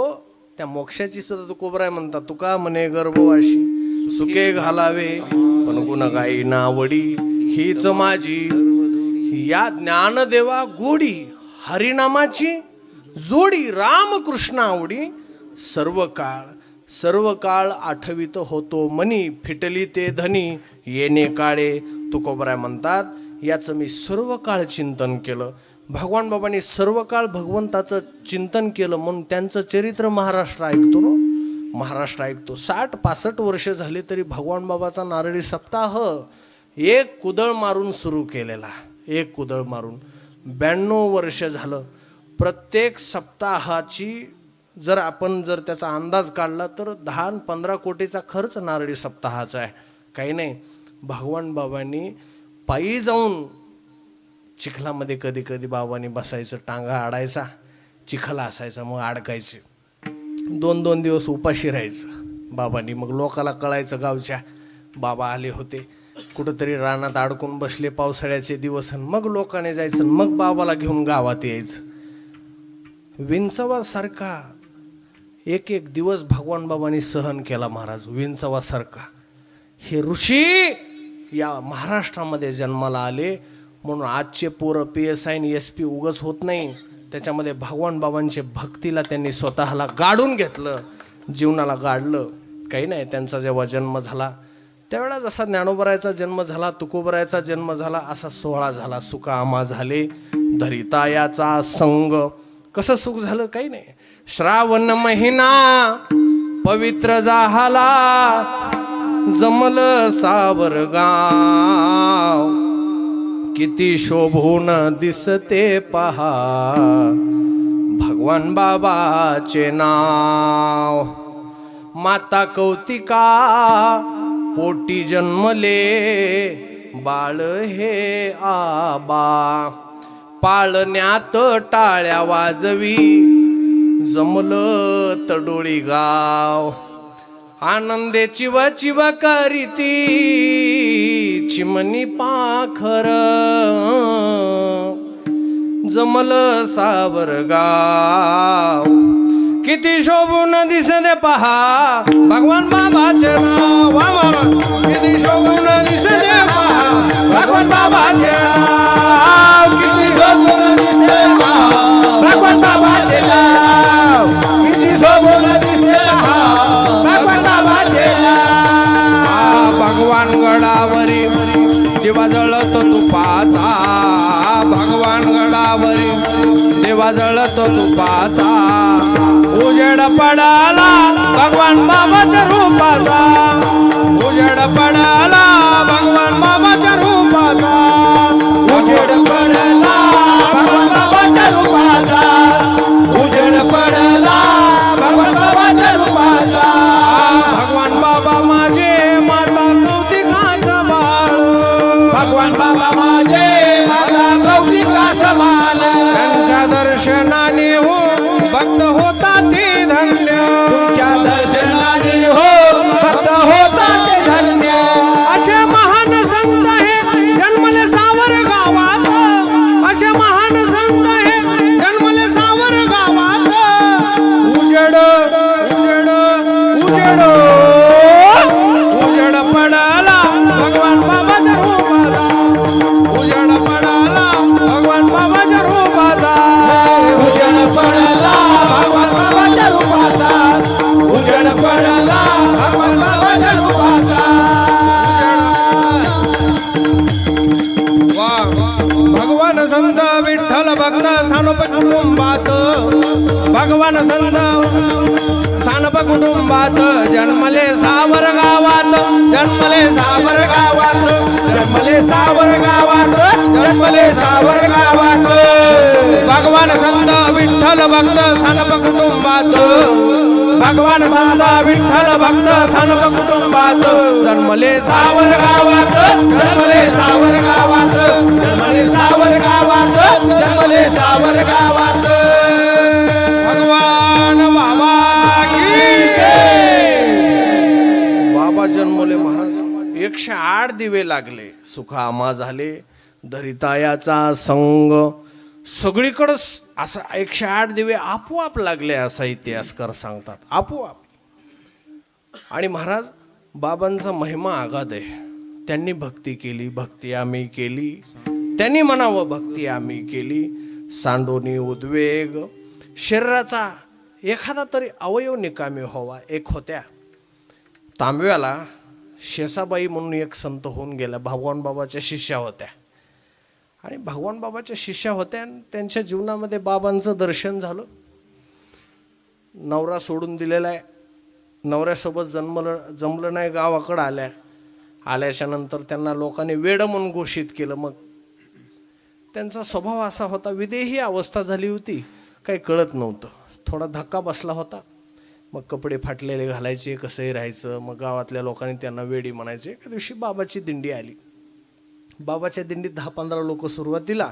त्या मोक्षाची सुद्धा तू कोबराय म्हणतात. तुका म्हणे गर्भवाशी सुखे घालावे पण गुण गाई नावडी, हीच माझी या ज्ञानदेवा गोडी, हरिनामाची जोडी, रामकृष्ण आवडी. सर्व काळ आठवित होतो मनी, फिटली ते धनी येणे काळे. तुकोबराय म्हणतात याचं मी सर्व काळ चिंतन केलं. भगवान बाबांनी सर्व काळ भगवंताचं चिंतन केलं म्हणून त्यांचं चरित्र महाराष्ट्र ऐकतो ना, महाराष्ट्र ऐकतो. 60-65 वर्ष झाली तरी भगवान बाबाचा नारळी सप्ताह एक कुदळ मारून सुरू केलेला, एक कुदळ मारून 92 वर्ष झालं. प्रत्येक सप्ताहाची जर त्याचा अंदाज काढला तर 10-15 कोटीचा खर्च नारळी सप्ताहाचा आहे. काही नाही, भगवान बाबांनी पायी जाऊन चिखलामध्ये कधी कधी बाबांनी बसायचं, टांगा आडायचा, चिखल असायचा, मग अडकायचे. 2-2 दिवस उपाशी राहायचं बाबांनी. मग लोकाला कळायचं गावच्या बाबा आले होते, कुठंतरी रानात अडकून बसले पावसाळ्याचे दिवस. मग लोकांनी जायचं, मग बाबाला घेऊन गावात यायचं. विंचवासारखा एक दिवस भगवान बाबांनी सहन केला महाराज, विंचवासारखा. हे ऋषी या महाराष्ट्रामध्ये जन्माला आले म्हणून आजचे पोरं PSI आणि SP उगच होत नाही. त्याच्यामध्ये भगवान बाबांच्या भक्तीला त्यांनी स्वतःला गाडून घेतलं, जीवनाला गाडलं. काही नाही, त्यांचा जेव्हा जन्म झाला त्यावेळेला जसा ज्ञानोबरायचा जन्म झाला, तुकोबरायचा जन्म झाला, असा सोहळा झाला. सुख आम्हा झाले धरिता याचा संग. कसं सुख झालं? काही नाही. श्रावण महिना पवित्र झाला, जमल सावरगाव, किती शोभून दिसते पहा भगवान बाबाचे नाव. माता कौतिका पोटी जन्मले बाळ हे आबा, पाळण्यात टाळ्या वाजवी जमलं तडोळी गाव. आनंदे चिव चिव करीती चिमणी पाखर, जमलं सावरगाव, किती शोभून दिसते पहा भगवान बाबाचे नाव. किती शोभून दिसते पहा भगवान बाबाचे नाव, किती शोभून दिसते पहा भगवान बाबाचे नाव, किती शोभून दिसते पहा भगवान बाबाचे नाव. भगवान गडावरी दिवा जळतो तुपाचा, भगवान गडावरी दिवा जळतो तुपाचा, उजेड पडाला भगवान बाबाच्या रूपाचा, उजेड पडाला भगवान बाबाच्या रूपाचा, उजेड पडला भगवान बाबाच्या रूपाचा, उजेड पडला भगवान बाबाच्या रूपाचा. भगवान बाबा माझे माता कौतिकाचा बाळ, भगवान बाबा माझे माता कौतिकाचा बाळ, त्यांच्या दर्शन भगवान संत विठ्ठल भक्त सानुप कुटुंबात भगवान संत सानुप कुटुंबात जन्मले सावर गावात जन्मले सावर गावात जन्मले सावर गावात जन्मले सावर गावात भगवान संत विठ्ठल भक्त सानुप कुटुंबात भगवान संत विठ्ठल भक्त सानुप कुटुंबात जन्मले सावर गावात जन्मले सावर गावात जन्मले सावर गावात जन्मले सावर गावात भगवान बाबा की बाबा जन्मले महाराज 108 दिवे लागले सुखामा झाले धरितायाचा संग सगळीकडे असं 108 दिवे आपोआप लागले असं इतिहासकार सांगतात आपोआप. आणि महाराज बाबांचा महिमा आगाध आहे. त्यांनी भक्ती केली भक्ती आम्ही केली त्यांनी म्हणावं भक्ती आम्ही केली. सांडोनी उद्वेग शरीराचा एखादा तरी अवयव निकामी व्हावा. एक होत्या तांब्याला शेसाबाई म्हणून एक संत होऊन गेला भगवान बाबाच्या शिष्या होत्या आणि भगवान बाबाच्या शिष्या होत्या. त्यांच्या जीवनामध्ये बाबांचं दर्शन झालं. नवरा सोडून दिलेला आहे नवऱ्यासोबत जमलं नाही गावाकडं आल्याच्या नंतर त्यांना लोकांनी वेड म्हणून घोषित केलं. मग त्यांचा स्वभाव असा होता विदेही अवस्था झाली होती काही कळत नव्हतं. थोडा धक्का बसला होता. मग कपडे फाटलेले घालायचे कसंही राहायचं. मग गावातल्या लोकांनी त्यांना वेडी म्हणायचे. एका दिवशी बाबाची दिंडी आली. बाबाच्या दिंडीत 10-15 लोक सुरुवातीला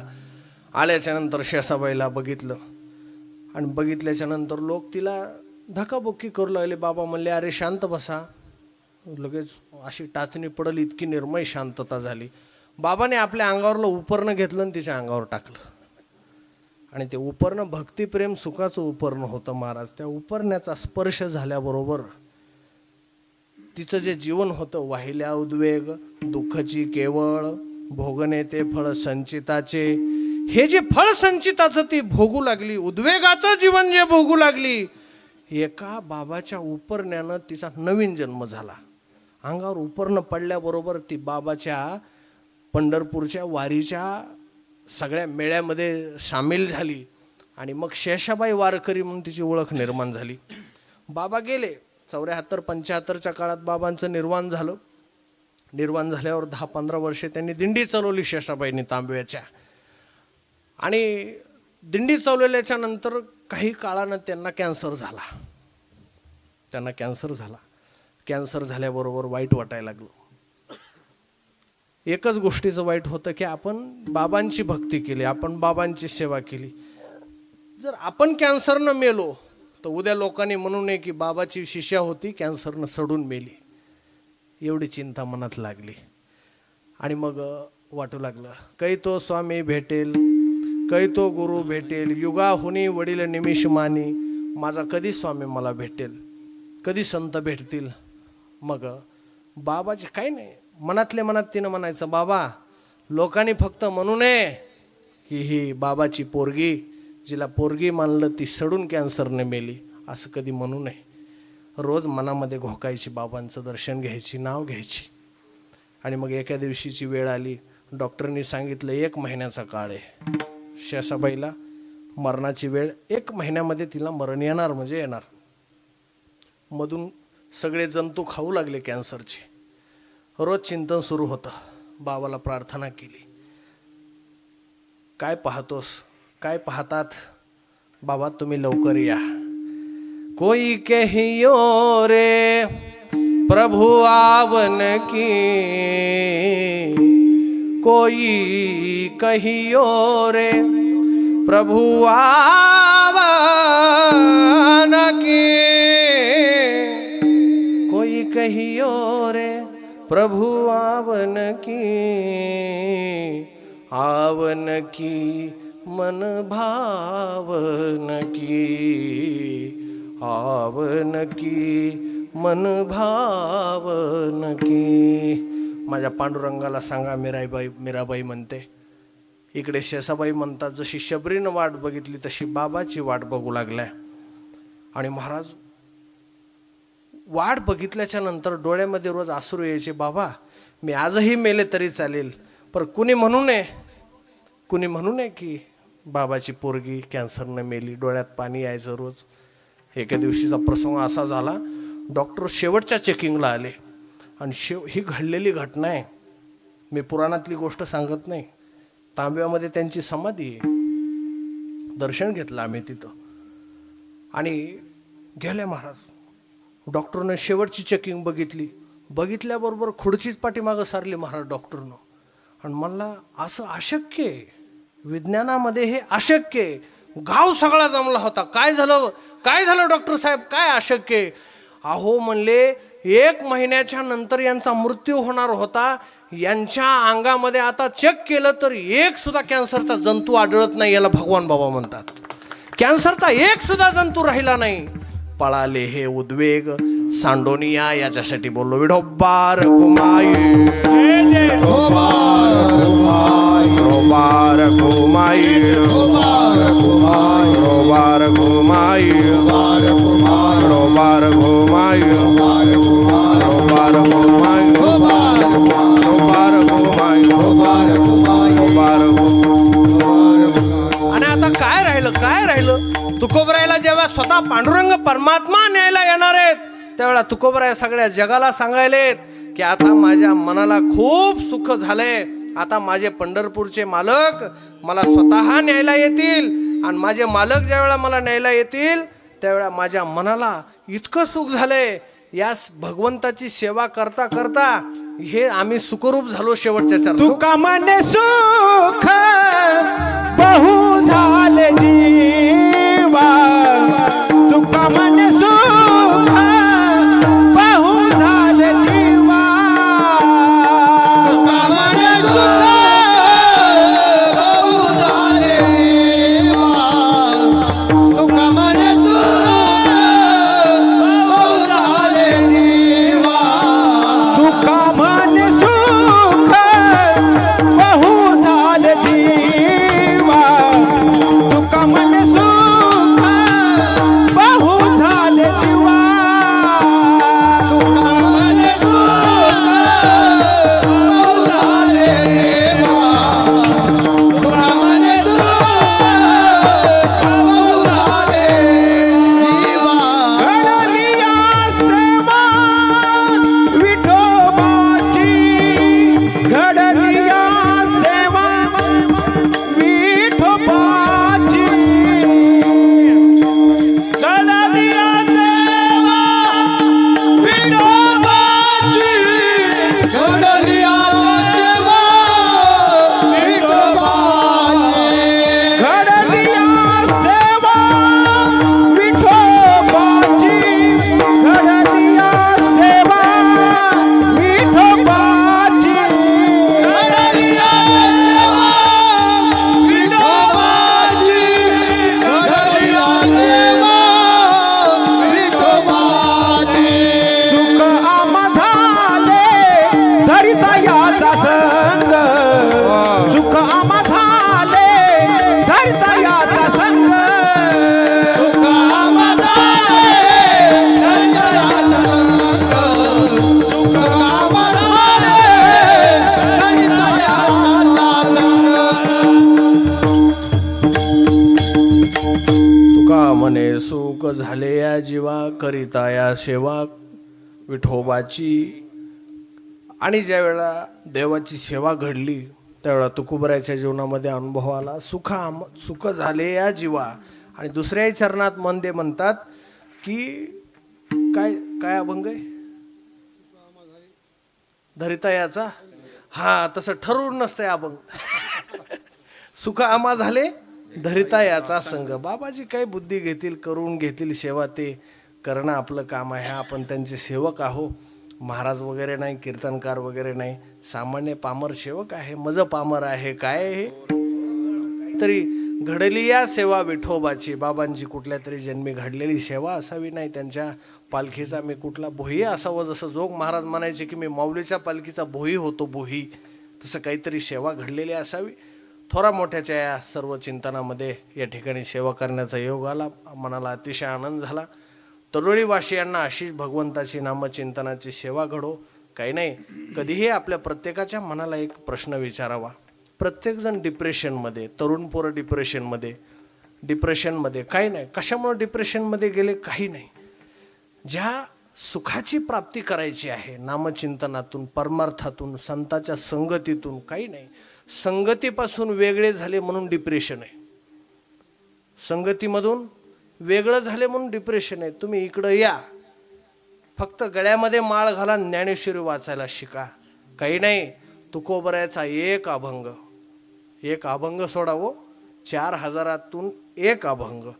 आल्याच्या नंतर शेसाबाईला बघितलं आणि बघितल्याच्या नंतर लोक तिला धक्काबुक्की करू लागले. बाबा म्हणले अरे शांत बसा. लगेच अशी टाचणी पडली इतकी निर्मय शांतता झाली. बाबाने आपल्या अंगावरलं उपरणं घेतलं आणि तिच्या अंगावर टाकलं आणि ते उपरणं भक्तिप्रेम सुखाचं उपरणं होतं महाराज. त्या उपरण्याचा स्पर्श झाल्याबरोबर तिचं जे जीवन होतं वाहिल्या उद्वेग दुःखाची केवळ भोगणे ते फळ संचिताचे. हे जे फळ संचिताचं ती भोगू लागली उद्वेगाचं जीवन जे भोगू लागली एका बाबाच्या उपरण्यानं तिचा नवीन जन्म झाला. अंगावर उपरणं पडल्याबरोबर ती बाबाच्या पंढरपूरच्या वारीच्या सगळ्या मेळ्यामध्ये सामील झाली आणि मग शेषाबाई वारकरी म्हणून तिची ओळख निर्माण झाली. बाबा गेले 74-75च्या काळात बाबांचं निर्वाण झालं. निर्वाण झाल्यावर 10-15 वर्षे त्यांनी दिंडी चालवली शेषाबाईंनी तांब्याच्या. आणि दिंडी चालवल्याच्या नंतर काही काळानं त्यांना कॅन्सर झाला. कॅन्सर झाल्याबरोबर वाईट वाटायला लागलं. एकच गोष्टीचं वाईट होतं की आपण बाबांची भक्ती केली आपण बाबांची सेवा केली. जर आपण कॅन्सरनं मेलो तर उद्या लोकांनी म्हणू नये की बाबाची शिष्या होती कॅन्सरनं सडून मेली. एवढी चिंता मनात लागली. आणि मग वाटू लागलं काही तो स्वामी भेटेल काही तो गुरु भेटेल युगाहुनी वडील निमिषमानी माझा कधी स्वामी मला भेटेल कधी संत भेटतील. मग बाबाचे काही नाही मनातल्या मनात तिनं म्हणायचं बाबा लोकांनी फक्त म्हणू नये की ही बाबाची पोरगी जिला पोरगी मानलं ती सडून कॅन्सरने मेली असं कधी म्हणू नये. रोज मनामध्ये घोकायची बाबांचं दर्शन घ्यायची नाव घ्यायची. आणि मग एका दिवशीची वेळ आली डॉक्टरनी सांगितलं 1 महिन्याचा काळ आहे. शेषाबाईला मरणाची वेळ 1 महिन्यामध्ये तिला मरण येणार म्हणजे येणार. मधून सगळे जंतू खाऊ लागले कॅन्सरचे. रोज चिंतन सुरू होतं. बाबाला प्रार्थना केली काय पाहतोस काय पाहतात बाबा तुम्ही लवकर या. कोई कहियो रे प्रभु आवन की कोई कहियो रे प्रभु आवन की कोई कहियो रे प्रभु आवन की मन भावन की मन भावन की. माझ्या पांडुरंगाला सांगा मीराबाई म्हणते. इकडे शेषाबाई म्हणतात जशी शबरीनं वाट बघितली तशी बाबाची वाट बघू लागल्या. आणि महाराज वाट बघितल्याच्या नंतर डोळ्यामध्ये रोज अश्रू यायचे. बाबा मी आजही मेले तरी चालेल पण कुणी म्हणू नये कुणी म्हणू नये की बाबाची पोरगी कॅन्सरनं मेली, डोळ्यात पाणी यायचं रोज. एका दिवशीचा प्रसंग असा झाला, डॉक्टर शेवटच्या चेकिंगला आले आणि ही घडलेली घटना आहे, मी पुराणातली गोष्ट सांगत नाही. तांब्यामध्ये त्यांची समाधी आहे. दर्शन घेतलं आम्ही तिथं आणि गेले महाराज. डॉक्टरनं शेवटची चेकिंग बघितल्याबरोबर खुर्चीच पाठीमागं सारली महाराज डॉक्टरनं आणि म्हणला असं अशक्य आहे, विज्ञानामध्ये हे अशक्य आहे. गाव सगळा जमला होता. काय झालं डॉक्टर साहेब, काय अशक्य आहे? अहो म्हणले 1 महिन्याच्या नंतर यांचा मृत्यू होणार होता. यांच्या अंगामध्ये आता चेक केलं तर एक सुद्धा कॅन्सरचा जंतू आढळत नाही. याला भगवान बाबा म्हणतात. कॅन्सरचा एक सुद्धा जंतू राहिला नाही. पळाले हे उद्वेग सांडोनिया याच्यासाठी बोललो. विढोबार घुमाई रोबार घुमाई रोबार घुमाई रोबार घुमाई रोबार घुमाई रोबार घुमाई रोबार घुमाई आणि आता काय राहिलं तुकोबरायला जेव्हा स्वतः पांडुरंग परमात्मा न्यायला येणार आहेत त्यावेळेला तुकोबराय सगळ्या जगाला सांगायलेत की आता माझ्या मनाला खूप सुख झालंय. आता माझे पंढरपूरचे मालक मला स्वतः न्यायला येतील आणि माझे मालक ज्या वेळा मला न्यायला येतील त्यावेळा माझ्या मनाला इतकं सुख झालंय. या भगवंताची सेवा करता करता हे आम्ही सुखरूप झालो शेवटच्या चरणात. तुका मने सुख बहु झाले जीवा, तुका मने सुख बहु झाले जीवा, तुका मने सुख बहु झाले जीवा, तुका मने सुख बहु झाले जीवा, तुका मने सुख बहु झाले जीवा, तुका मने सुख बहु झाले जीवा, तुका मने सुख बहु झाले जीवा, तुका मने सुख बहु झाले जीवा. घडलिया सेवा विठोबाची, घडलिया सेवा विठोबाची, घडलिया सेवा विठोबाची, घडलिया सेवा विठोबाची, घडलिया सेवा विठोबाची, घडलिया सेवा विठोबाची, घडलिया सेवा विठोबाची, सुख आम्हा झाले धरिता याचा संग, सुख आम्हा झाले धरिता याचा संग, सुख आम्हा झाले धरिता याचा संग, सुख आम्हा झाले धरिता याचा संग. तुका म्हणे सुख झाले या जीवा, करिता या सेवा विठोबाची. आणि ज्या वेळा देवाची सेवा घडली त्यावेळा तुकोबरायच्या जीवनामध्ये अनुभव आला, सुख झाले या जीवा. आणि दुसऱ्याही चरणात मनदे म्हणतात की काय अभंग आहे धरिता याचा, हा तसं ठरवून नसतंय अभंग. सुख आम्हा झाले धरिता याचा संग. बाबाजी काय बुद्धी घेतील, करून घेतील सेवा, ते करणं आपलं काम आहे. आपण त्यांचे सेवक आहो. महाराज वगैरे नाही, कीर्तनकार वगैरे नाही, सामान्य पामर सेवक आहे. मज पामर आहे काय हे तरी घडली या सेवा विठोबाची. बाबांची कुठल्या तरी जन्मी घडलेली सेवा असावी, नाही त्यांच्या पालखीचा मी कुठला भोई असावं. जसं जोग महाराज म्हणायचे की मी माऊलीच्या पालखीचा भोई होतो भोई, तसं काहीतरी सेवा घडलेली असावी. थोरा मोठ्याच्या या सर्व चिंतनामध्ये या ठिकाणी सेवा करण्याचा योग आला. मनाला अतिशय आनंद झाला. तरोळीवासियांना अशीच भगवंताची नामचिंतनाची सेवा घडो. काही नाही, कधीही आपल्या प्रत्येकाच्या मनाला एक प्रश्न विचारावा, प्रत्येकजण डिप्रेशनमध्ये, तरुण पोरं डिप्रेशनमध्ये काही नाही. कशामुळे डिप्रेशनमध्ये गेले? काही नाही. ज्या सुखाची प्राप्ती करायची आहे नामचिंतनातून, परमार्थातून, संताच्या संगतीतून, काही नाही. संगतीपासून वेगळे झाले म्हणून डिप्रेशन आहे. संगतीमधून वेगळं झाले म्हणून डिप्रेशन आहे. तुम्ही इकडं या, फक्त गळ्यामध्ये माळ घाला, ज्ञानेश्वरी वाचायला शिका. काही नाही. तुकोबरायचा एक अभंग सोडावो, 4000तून एक अभंग,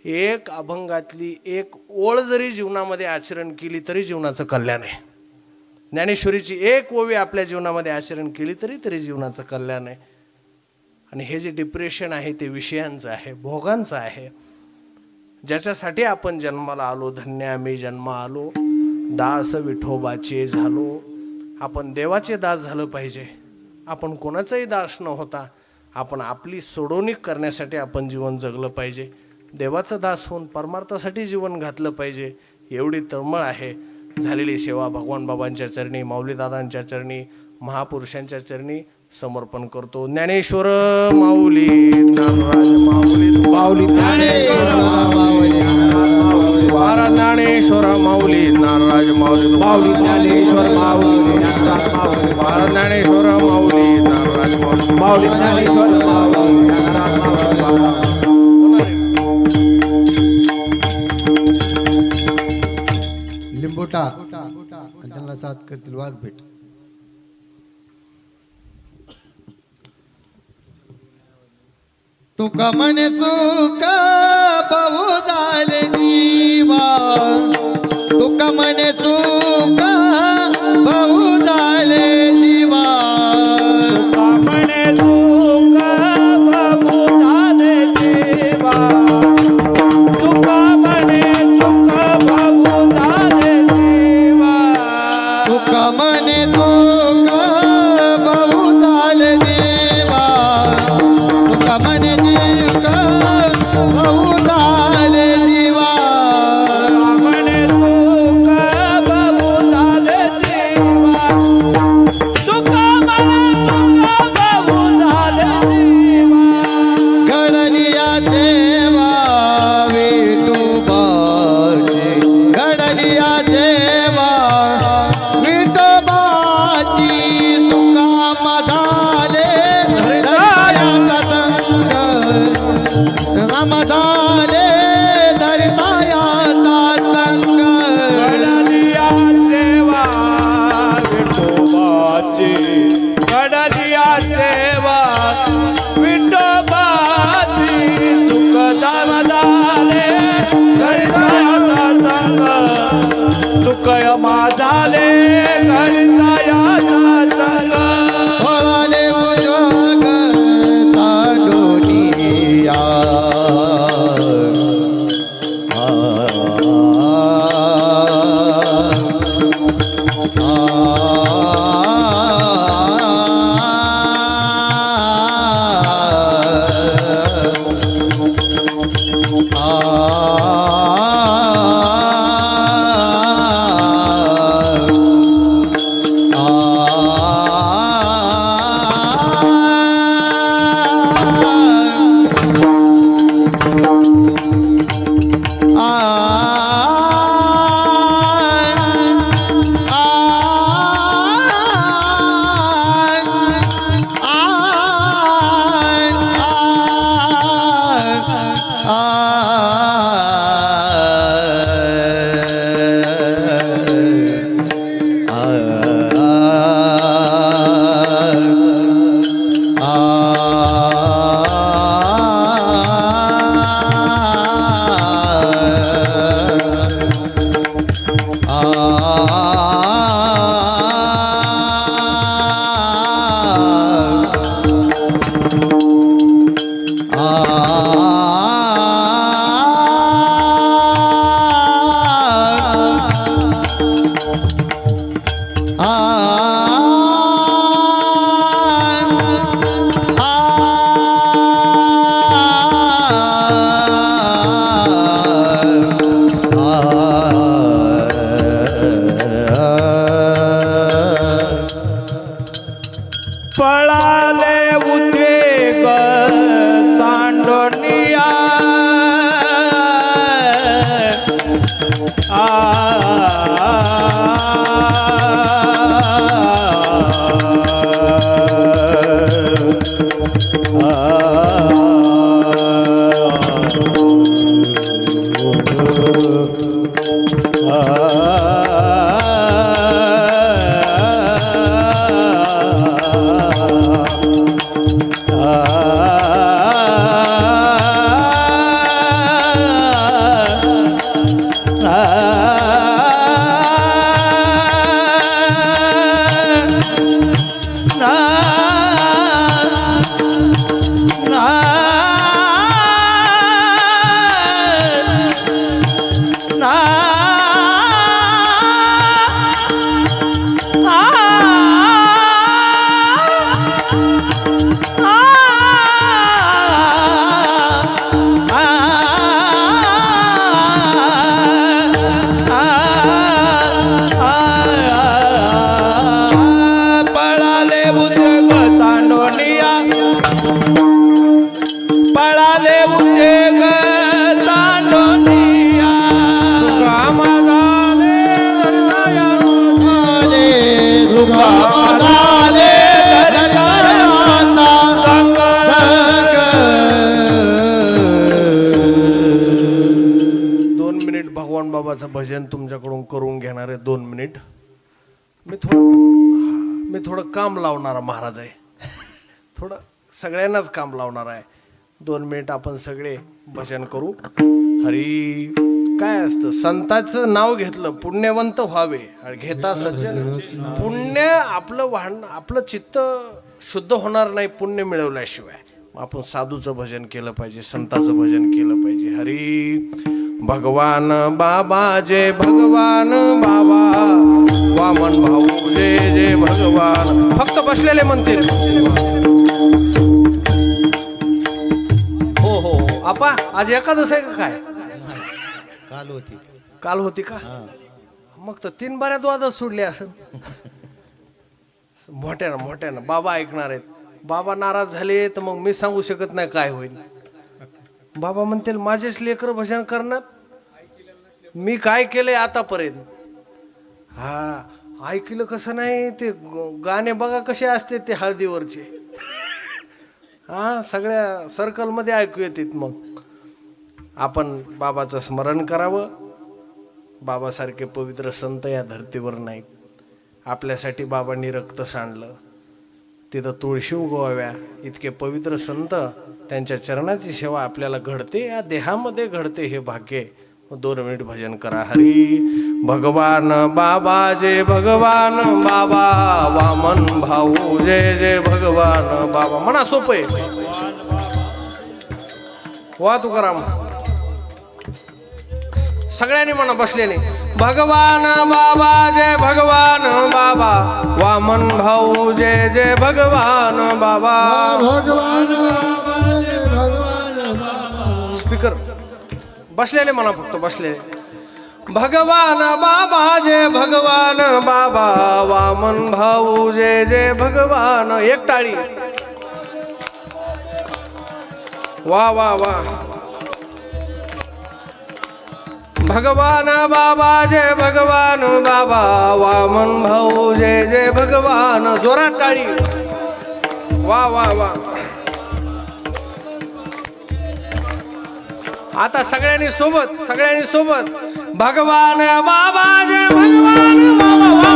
एक अभंगातली एक ओळ जरी जीवनामध्ये आचरण केली तरी जीवनाचं कल्याण आहे. ज्ञानेश्वरीची एक ओवी आपल्या जीवनामध्ये आचरण केली तरी जीवनाचं कल्याण आहे. आणि हे जे डिप्रेशन आहे ते विषयांचं आहे, भोगांचं आहे. ज्याच्यासाठी आपण जन्माला आलो, धन्य आम्ही जन्म आलो, दास विठोबाचे झालो. आपण देवाचे दास झालं पाहिजे. आपण कोणाचाही दास न होता आपण आपली सोडवणूक करण्यासाठी आपण जीवन जगलं पाहिजे. देवाचा दास होऊन परमार्थासाठी जीवन घातलं पाहिजे. एवढी तळमळ आहे. झालेली सेवा भगवान बाबांच्या चरणी, माऊलीदादांच्या चरणी, महापुरुषांच्या चरणी समर्पण करतो. ज्ञानेश्वर माऊली नामराज माऊली माऊली ज्ञानेश्वर माऊली नाराज माऊली माऊली ज्ञानेश्वर माऊली महाराज ज्ञानेश्वर माऊली नाराज माऊली माऊली ज्ञानेश्वर माऊली लिंबोटा आणि त्यांना साथ करतील वाघपेठ. तुका म्हणे सुख बहु झाले जीवा, तुका म्हणे सुख बहु झाले जीवा, तुका म्हणे सुख बहु झाले जीवा, तुका म्हणे सुख बहु झाले जीवा, तुका म्हणे सुख बहु झाले जीवा, तुका म्हणे सुख बहु झाले जीवा, म्हणे सुख बहु झाले जीवा, तुका म्हणे सुख बहु झाले जीवा. घडलिया देवा विठोबाची, घडलिया देवा विठोबाची, तुका मधाले धरितायाचा संग, मधाले धरितायाचा संग, कडलिया सेवा विठोबाची, कडलिया सेवा विठोबाची, सुखदाम झाले घरितायाचा संग, सुखय माझाले घरितायाचा संग. फळाले उजग ताडोनिया, पळाले पळाले उद्योग तांडोनिया सुकामा झाले धरिताया झाले झाले संग 2 मिनिट भगवान बाबाचं भजन तुमच्याकडून करून घेणार आहे. 2 मिनिट. मी थोडं काम लावणारा महाराज आहे. थोडं सगळ्यांनाच काम लावणार आहे. 2 मिनिट आपण सगळे भजन करू. हरी काय असतं, संताचं नाव घेतलं पुण्यवंत व्हावे. घेता सज्जन पुण्य आपलं आपलं चित्त शुद्ध होणार नाही पुण्य मिळवल्याशिवाय. आपण साधूचं भजन केलं पाहिजे, संताचं भजन केलं पाहिजे. हरी भगवान बाबा जय भगवान बाबा, वामन भाऊ जय जय भगवान. फक्त बसलेले म्हणतील हो हो हो. आपा आज एकादश आहे का काय? काल होती का? मग तर 3 बऱ्याच वाजत सोडले असं. मोठ्यानं बाबा ऐकणार आहेत. बाबा नाराज झाले तर मग मी सांगू शकत नाही काय होईल. बाबा म्हणतील माझेच लेकर भजन करणार, मी काय केलंय आतापर्यंत. हा ऐकलं कसं नाही, ते गाणे बघा कसे असते ते हळदीवरचे. हा सगळ्या सर्कलमध्ये ऐकू येतात. मग आपण बाबाचं स्मरण करावं. बाबासारखे पवित्र संत या धर्तीवर नाहीत. आपल्यासाठी बाबांनी रक्त सांडलं, तिथं तुळशी उगवाव्या. इतके पवित्र संत, त्यांच्या चरणाची सेवा आपल्याला घडते, या देहामध्ये घडते. हे भाग्य. 2 मिनिट भजन करा. हरी भगवान बाबा जय भगवान बाबा, वामन भाऊ जय जय भगवान बाबा. म्हणा सोपं आहे. वा तुकाराम. सगळ्यांनी म्हणा बसलेले. भगवान बाबा जय भगवान बाबा, वामन भाऊ जय जय भगवान बाबा. भगवान बाबा जय भगवान बाबा. स्पीकर बसलेले म्हणा, फक्त बसलेले. भगवान बाबा जय भगवान बाबा, वामन भाऊ जय जय भगवान. एक टाळी. वा वा वा. भगवान बाबा जय भगवान बाबा, वामन भाऊ जय जय भगवान. जोरात टाळी. वा वा वा. आता सगळ्यांनी सोबत भगवान बाबा जय भगवान बाबा,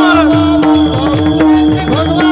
वामन